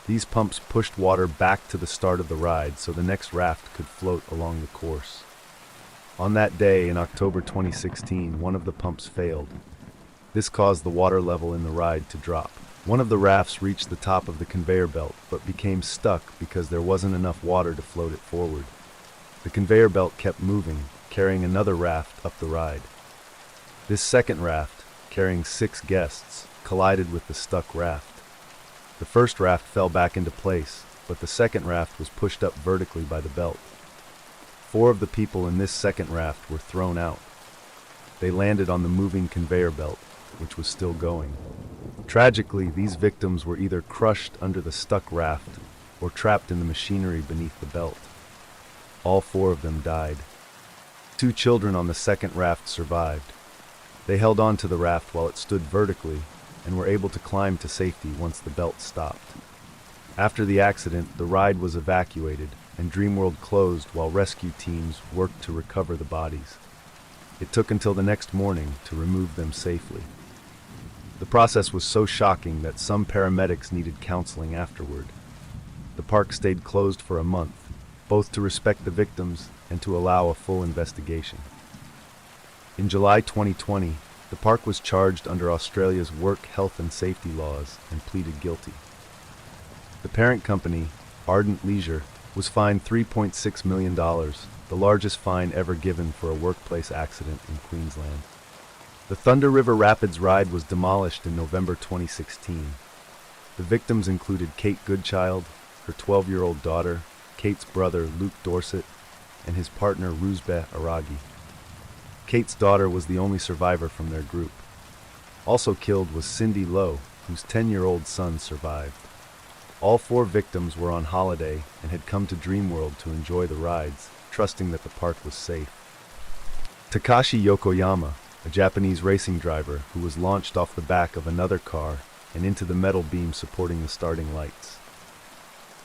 These pumps pushed water back to the start of the ride so the next raft could float along the course. On that day in October 2016, one of the pumps failed. This caused the water level in the ride to drop. One of the rafts reached the top of the conveyor belt but became stuck because there wasn't enough water to float it forward. The conveyor belt kept moving, carrying another raft up the ride. This second raft, carrying 6 guests, collided with the stuck raft. The first raft fell back into place, but the second raft was pushed up vertically by the belt. 4 of the people in this second raft were thrown out. They landed on the moving conveyor belt, which was still going. Tragically, these victims were either crushed under the stuck raft or trapped in the machinery beneath the belt. All 4 of them died. 2 children on the second raft survived. They held on to the raft while it stood vertically and were able to climb to safety once the belt stopped. After the accident, the ride was evacuated and Dreamworld closed while rescue teams worked to recover the bodies. It took until the next morning to remove them safely. The process was so shocking that some paramedics needed counseling afterward. The park stayed closed for a month, both to respect the victims and to allow a full investigation. In July 2020, the park was charged under Australia's work health and safety laws and pleaded guilty. The parent company, Ardent Leisure, was fined $3.6 million, the largest fine ever given for a workplace accident in Queensland. The Thunder River Rapids ride was demolished in November 2016. The victims included Kate Goodchild, her 12-year-old daughter, Kate's brother Luke Dorset, and his partner Ruzbeh Aragi. Kate's daughter was the only survivor from their group. Also killed was Cindy Lowe, whose 10-year-old son survived. All 4 victims were on holiday and had come to Dreamworld to enjoy the rides, trusting that the park was safe. Takashi Yokoyama, a Japanese racing driver who was launched off the back of another car and into the metal beam supporting the starting lights.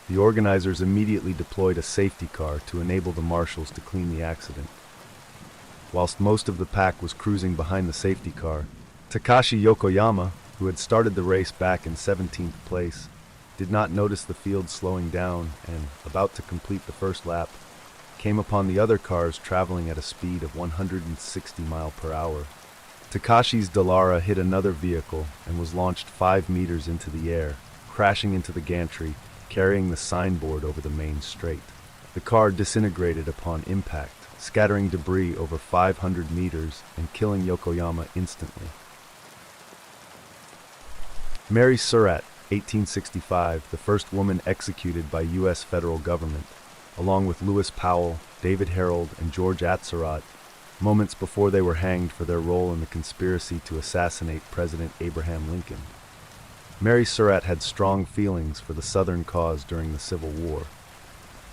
The organizers immediately deployed a safety car to enable the marshals to clean the accident. Whilst most of the pack was cruising behind the safety car, Takashi Yokoyama, who had started the race back in 17th place, did not notice the field slowing down and, about to complete the first lap, came upon the other cars traveling at a speed of 160 miles per hour. Takashi's Dallara hit another vehicle and was launched 5 meters into the air, crashing into the gantry, carrying the signboard over the main straight. The car disintegrated upon impact, scattering debris over 500 meters and killing Yokoyama instantly. Mary Surratt, 1865, the first woman executed by U.S. federal government, along with Lewis Powell, David Harold, and George Atzerodt, moments before they were hanged for their role in the conspiracy to assassinate President Abraham Lincoln. Mary Surratt had strong feelings for the Southern cause during the Civil War.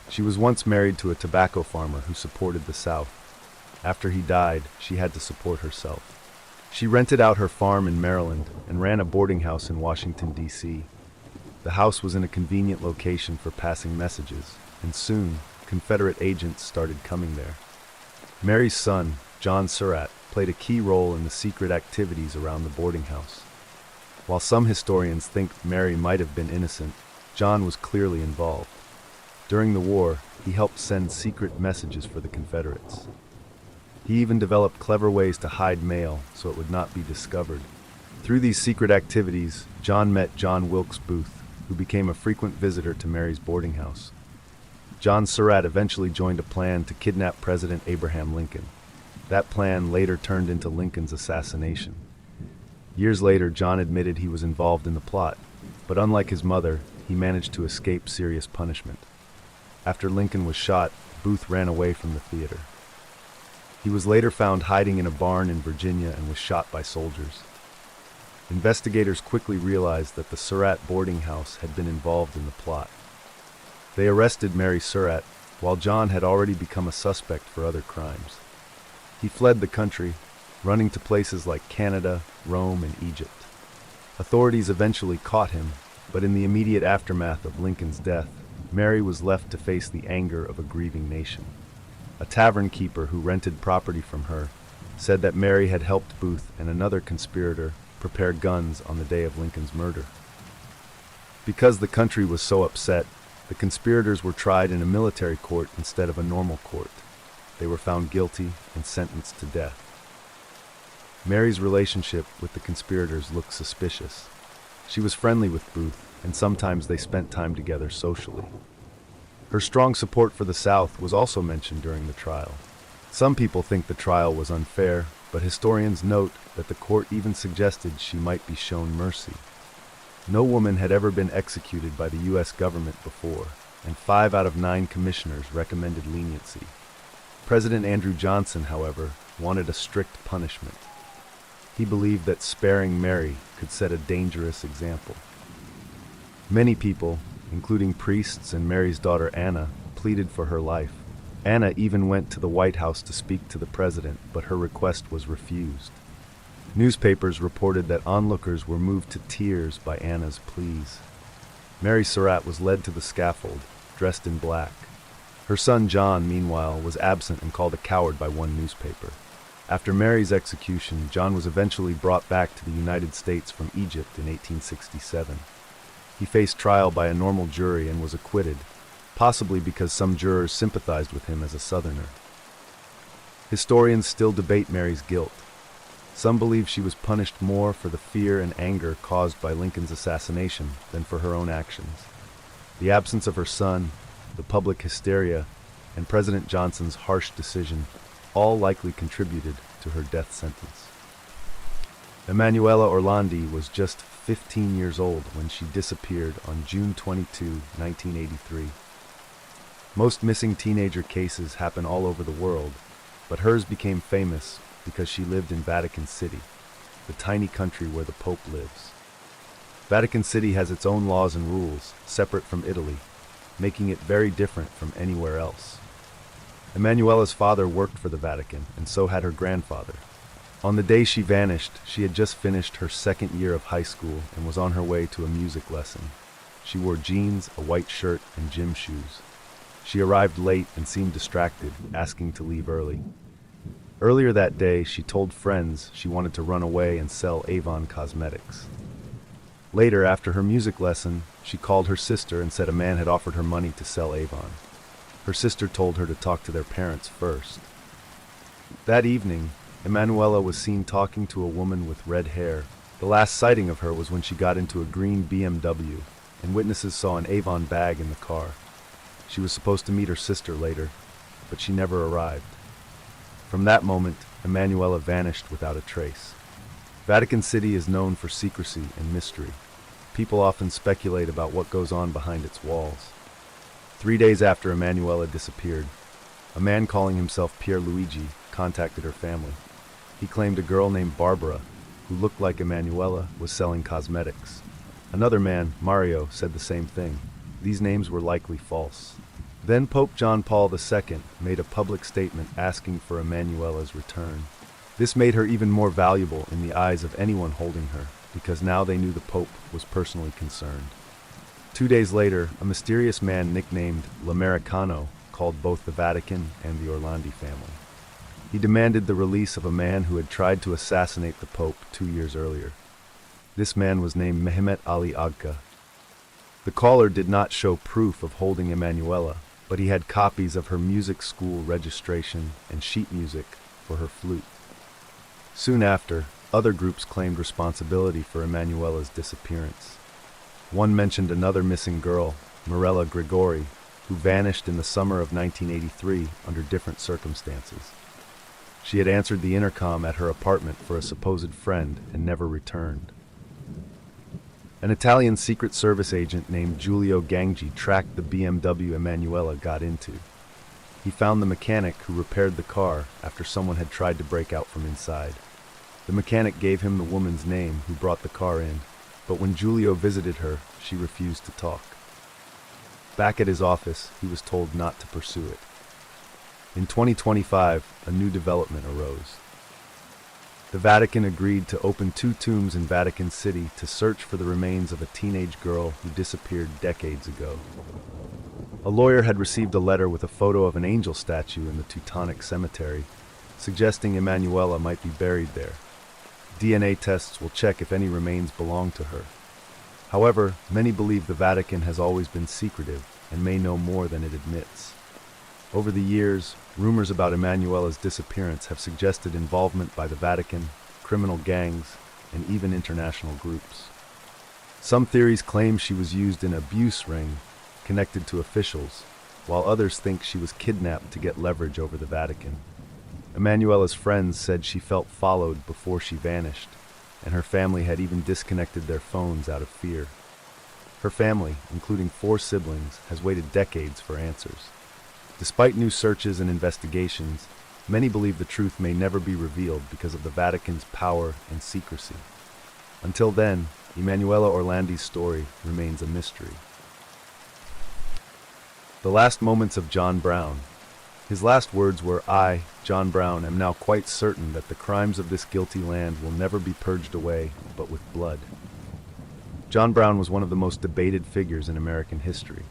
She was once married to a tobacco farmer who supported the South. After he died, she had to support herself. She rented out her farm in Maryland and ran a boarding house in Washington, D.C. The house was in a convenient location for passing messages, and soon, Confederate agents started coming there. Mary's son, John Surratt, played a key role in the secret activities around the boarding house. While some historians think Mary might have been innocent, John was clearly involved. During the war, he helped send secret messages for the Confederates. He even developed clever ways to hide mail so it would not be discovered. Through these secret activities, John met John Wilkes Booth, who became a frequent visitor to Mary's boarding house. John Surratt eventually joined a plan to kidnap President Abraham Lincoln. That plan later turned into Lincoln's assassination. Years later, John admitted he was involved in the plot, but unlike his mother, he managed to escape serious punishment. After Lincoln was shot, Booth ran away from the theater. He was later found hiding in a barn in Virginia and was shot by soldiers. Investigators quickly realized that the Surratt boarding house had been involved in the plot. They arrested Mary Surratt, while John had already become a suspect for other crimes. He fled the country, running to places like Canada, Rome, and Egypt. Authorities eventually caught him, but in the immediate aftermath of Lincoln's death, Mary was left to face the anger of a grieving nation. A tavern keeper who rented property from her said that Mary had helped Booth and another conspirator prepare guns on the day of Lincoln's murder. Because the country was so upset, the conspirators were tried in a military court instead of a normal court. They were found guilty and sentenced to death. Mary's relationship with the conspirators looked suspicious. She was friendly with Booth, and sometimes they spent time together socially. Her strong support for the South was also mentioned during the trial. Some people think the trial was unfair, but historians note that the court even suggested she might be shown mercy. No woman had ever been executed by the U.S. government before, and 5 out of 9 commissioners recommended leniency. President Andrew Johnson, however, wanted a strict punishment. He believed that sparing Mary could set a dangerous example. Many people, including priests and Mary's daughter Anna, pleaded for her life. Anna even went to the White House to speak to the president, but her request was refused. Newspapers reported that onlookers were moved to tears by Anna's pleas. Mary Surratt was led to the scaffold, dressed in black. Her son John, meanwhile, was absent and called a coward by one newspaper. After Mary's execution, John was eventually brought back to the United States from Egypt in 1867. He faced trial by a normal jury and was acquitted, possibly because some jurors sympathized with him as a Southerner. Historians still debate Mary's guilt. Some believe she was punished more for the fear and anger caused by Lincoln's assassination than for her own actions. The absence of her son, the public hysteria, and President Johnson's harsh decision all likely contributed to her death sentence. Emanuela Orlandi was just 15 years old when she disappeared on June 22, 1983. Most missing teenager cases happen all over the world, but hers became famous because she lived in Vatican City, the tiny country where the Pope lives. Vatican City has its own laws and rules, separate from Italy, making it very different from anywhere else. Emanuela's father worked for the Vatican, and so had her grandfather. On the day she vanished, she had just finished her second year of high school and was on her way to a music lesson. She wore jeans, a white shirt, and gym shoes. She arrived late and seemed distracted, asking to leave early. Earlier that day, she told friends she wanted to run away and sell Avon cosmetics. Later, after her music lesson, she called her sister and said a man had offered her money to sell Avon. Her sister told her to talk to their parents first. That evening, Emanuela was seen talking to a woman with red hair. The last sighting of her was when she got into a green BMW, and witnesses saw an Avon bag in the car. She was supposed to meet her sister later, but she never arrived. From that moment, Emanuela vanished without a trace. Vatican City is known for secrecy and mystery. People often speculate about what goes on behind its walls. 3 days after Emanuela disappeared, a man calling himself Pierluigi contacted her family. He claimed a girl named Barbara, who looked like Emanuela, was selling cosmetics. Another man, Mario, said the same thing. These names were likely false. Then Pope John Paul II made a public statement asking for Emanuela's return. This made her even more valuable in the eyes of anyone holding her, because now they knew the Pope was personally concerned. 2 days later, a mysterious man nicknamed L'Americano called both the Vatican and the Orlandi family. He demanded the release of a man who had tried to assassinate the Pope 2 years earlier. This man was named Mehmet Ali Agca. The caller did not show proof of holding Emanuela, but he had copies of her music school registration and sheet music for her flute. Soon after, other groups claimed responsibility for Emanuela's disappearance. One mentioned another missing girl, Mirella Grigori, who vanished in the summer of 1983 under different circumstances. She had answered the intercom at her apartment for a supposed friend and never returned. An Italian Secret Service agent named Giulio Gangi tracked the BMW Emanuela got into. He found the mechanic who repaired the car after someone had tried to break out from inside. The mechanic gave him the woman's name who brought the car in, but when Giulio visited her, she refused to talk. Back at his office, he was told not to pursue it. In 2025, a new development arose. The Vatican agreed to open 2 tombs in Vatican City to search for the remains of a teenage girl who disappeared decades ago. A lawyer had received a letter with a photo of an angel statue in the Teutonic Cemetery, suggesting Emanuela might be buried there. DNA tests will check if any remains belong to her. However, many believe the Vatican has always been secretive and may know more than it admits. Over the years, rumors about Emanuela's disappearance have suggested involvement by the Vatican, criminal gangs, and even international groups. Some theories claim she was used in an abuse ring connected to officials, while others think she was kidnapped to get leverage over the Vatican. Emanuela's friends said she felt followed before she vanished, and her family had even disconnected their phones out of fear. Her family, including 4 siblings, has waited decades for answers. Despite new searches and investigations, many believe the truth may never be revealed because of the Vatican's power and secrecy. Until then, Emanuela Orlandi's story remains a mystery. The last moments of John Brown. His last words were, "I, John Brown, am now quite certain that the crimes of this guilty land will never be purged away, but with blood." John Brown was one of the most debated figures in American history.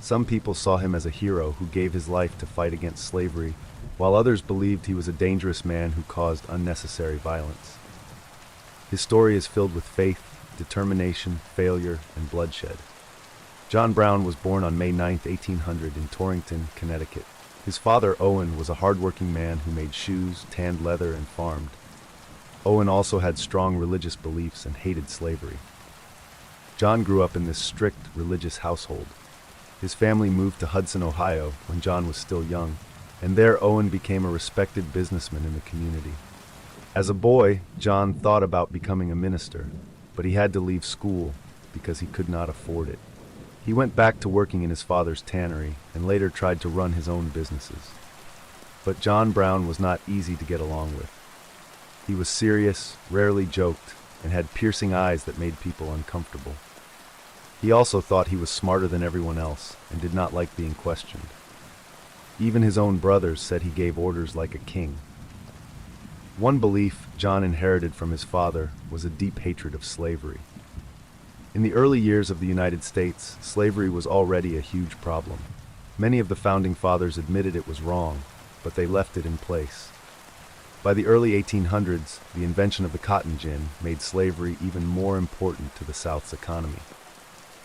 Some people saw him as a hero who gave his life to fight against slavery, while others believed he was a dangerous man who caused unnecessary violence. His story is filled with faith, determination, failure, and bloodshed. John Brown was born on May 9, 1800 in Torrington, Connecticut. His father, Owen, was a hard-working man who made shoes, tanned leather, and farmed. Owen also had strong religious beliefs and hated slavery. John grew up in this strict religious household. His family moved to Hudson, Ohio, when John was still young, and there Owen became a respected businessman in the community. As a boy, John thought about becoming a minister, but he had to leave school because he could not afford it. He went back to working in his father's tannery and later tried to run his own businesses. But John Brown was not easy to get along with. He was serious, rarely joked, and had piercing eyes that made people uncomfortable. He also thought he was smarter than everyone else and did not like being questioned. Even his own brothers said he gave orders like a king. One belief John inherited from his father was a deep hatred of slavery. In the early years of the United States, slavery was already a huge problem. Many of the founding fathers admitted it was wrong, but they left it in place. By the early 1800s, the invention of the cotton gin made slavery even more important to the South's economy.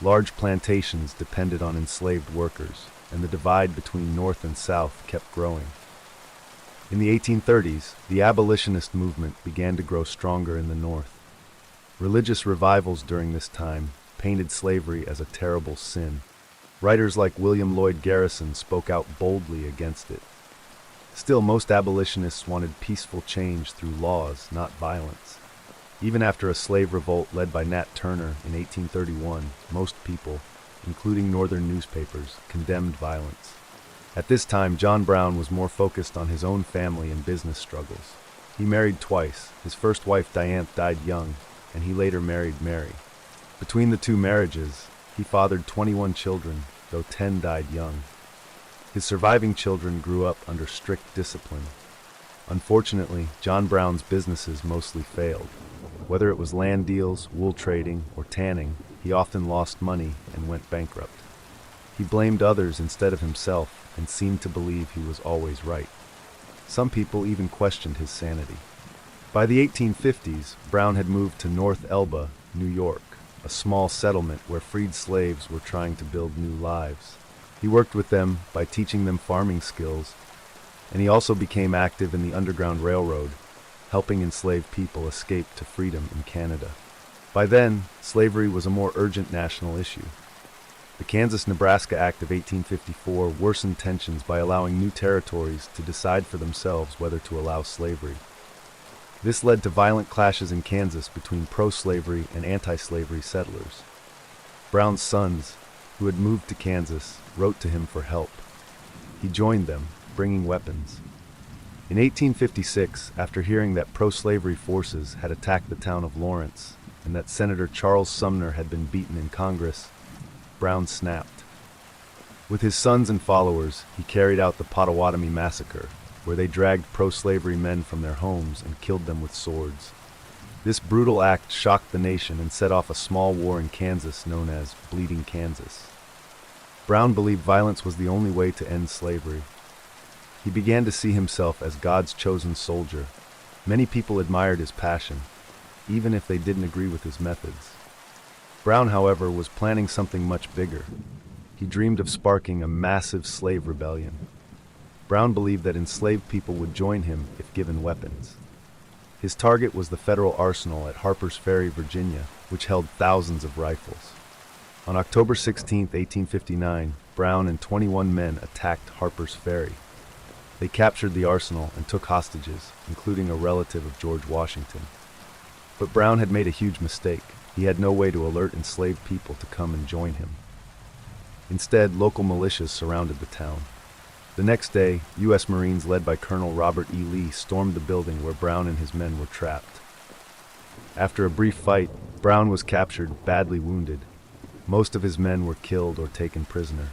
Large plantations depended on enslaved workers, and the divide between North and South kept growing. In the 1830s, the abolitionist movement began to grow stronger in the North. Religious revivals during this time painted slavery as a terrible sin. Writers like William Lloyd Garrison spoke out boldly against it. Still, most abolitionists wanted peaceful change through laws, not violence. Even after a slave revolt led by Nat Turner in 1831, most people, including northern newspapers, condemned violence. At this time, John Brown was more focused on his own family and business struggles. He married twice. His first wife, Dianthe, died young, and he later married Mary. Between the 2 marriages, he fathered 21 children, though 10 died young. His surviving children grew up under strict discipline. Unfortunately, John Brown's businesses mostly failed. Whether it was land deals, wool trading, or tanning, he often lost money and went bankrupt. He blamed others instead of himself and seemed to believe he was always right. Some people even questioned his sanity. By the 1850s, Brown had moved to North Elba, New York, a small settlement where freed slaves were trying to build new lives. He worked with them by teaching them farming skills, and he also became active in the Underground Railroad, helping enslaved people escape to freedom in Canada. By then, slavery was a more urgent national issue. The Kansas-Nebraska Act of 1854 worsened tensions by allowing new territories to decide for themselves whether to allow slavery. This led to violent clashes in Kansas between pro-slavery and anti-slavery settlers. Brown's sons, who had moved to Kansas, wrote to him for help. He joined them, bringing weapons. In 1856, after hearing that pro-slavery forces had attacked the town of Lawrence and that Senator Charles Sumner had been beaten in Congress, Brown snapped. With his sons and followers, he carried out the Potawatomi Massacre, where they dragged pro-slavery men from their homes and killed them with swords. This brutal act shocked the nation and set off a small war in Kansas known as Bleeding Kansas. Brown believed violence was the only way to end slavery. He began to see himself as God's chosen soldier. Many people admired his passion, even if they didn't agree with his methods. Brown, however, was planning something much bigger. He dreamed of sparking a massive slave rebellion. Brown believed that enslaved people would join him if given weapons. His target was the federal arsenal at Harper's Ferry, Virginia, which held thousands of rifles. On October 16, 1859, Brown and 21 men attacked Harper's Ferry. They captured the arsenal and took hostages, including a relative of George Washington. But Brown had made a huge mistake. He had no way to alert enslaved people to come and join him. Instead, local militias surrounded the town. The next day, U.S. Marines led by Colonel Robert E. Lee stormed the building where Brown and his men were trapped. After a brief fight, Brown was captured, badly wounded. Most of his men were killed or taken prisoner.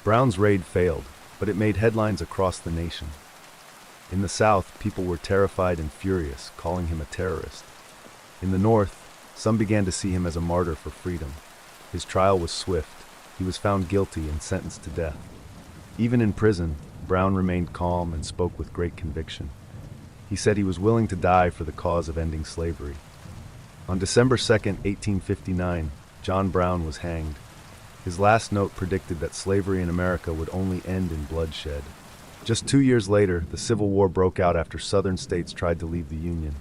Brown's raid failed, but it made headlines across the nation. In the South, people were terrified and furious, calling him a terrorist. In the North, some began to see him as a martyr for freedom. His trial was swift. He was found guilty and sentenced to death. Even in prison, Brown remained calm and spoke with great conviction. He said he was willing to die for the cause of ending slavery. On December 2, 1859, John Brown was hanged. His last note predicted that slavery in America would only end in bloodshed. Just 2 years later, the Civil War broke out after Southern states tried to leave the Union.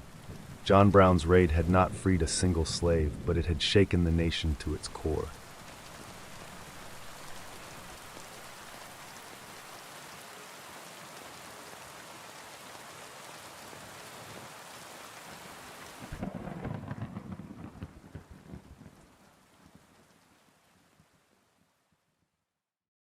John Brown's raid had not freed a single slave, but it had shaken the nation to its core.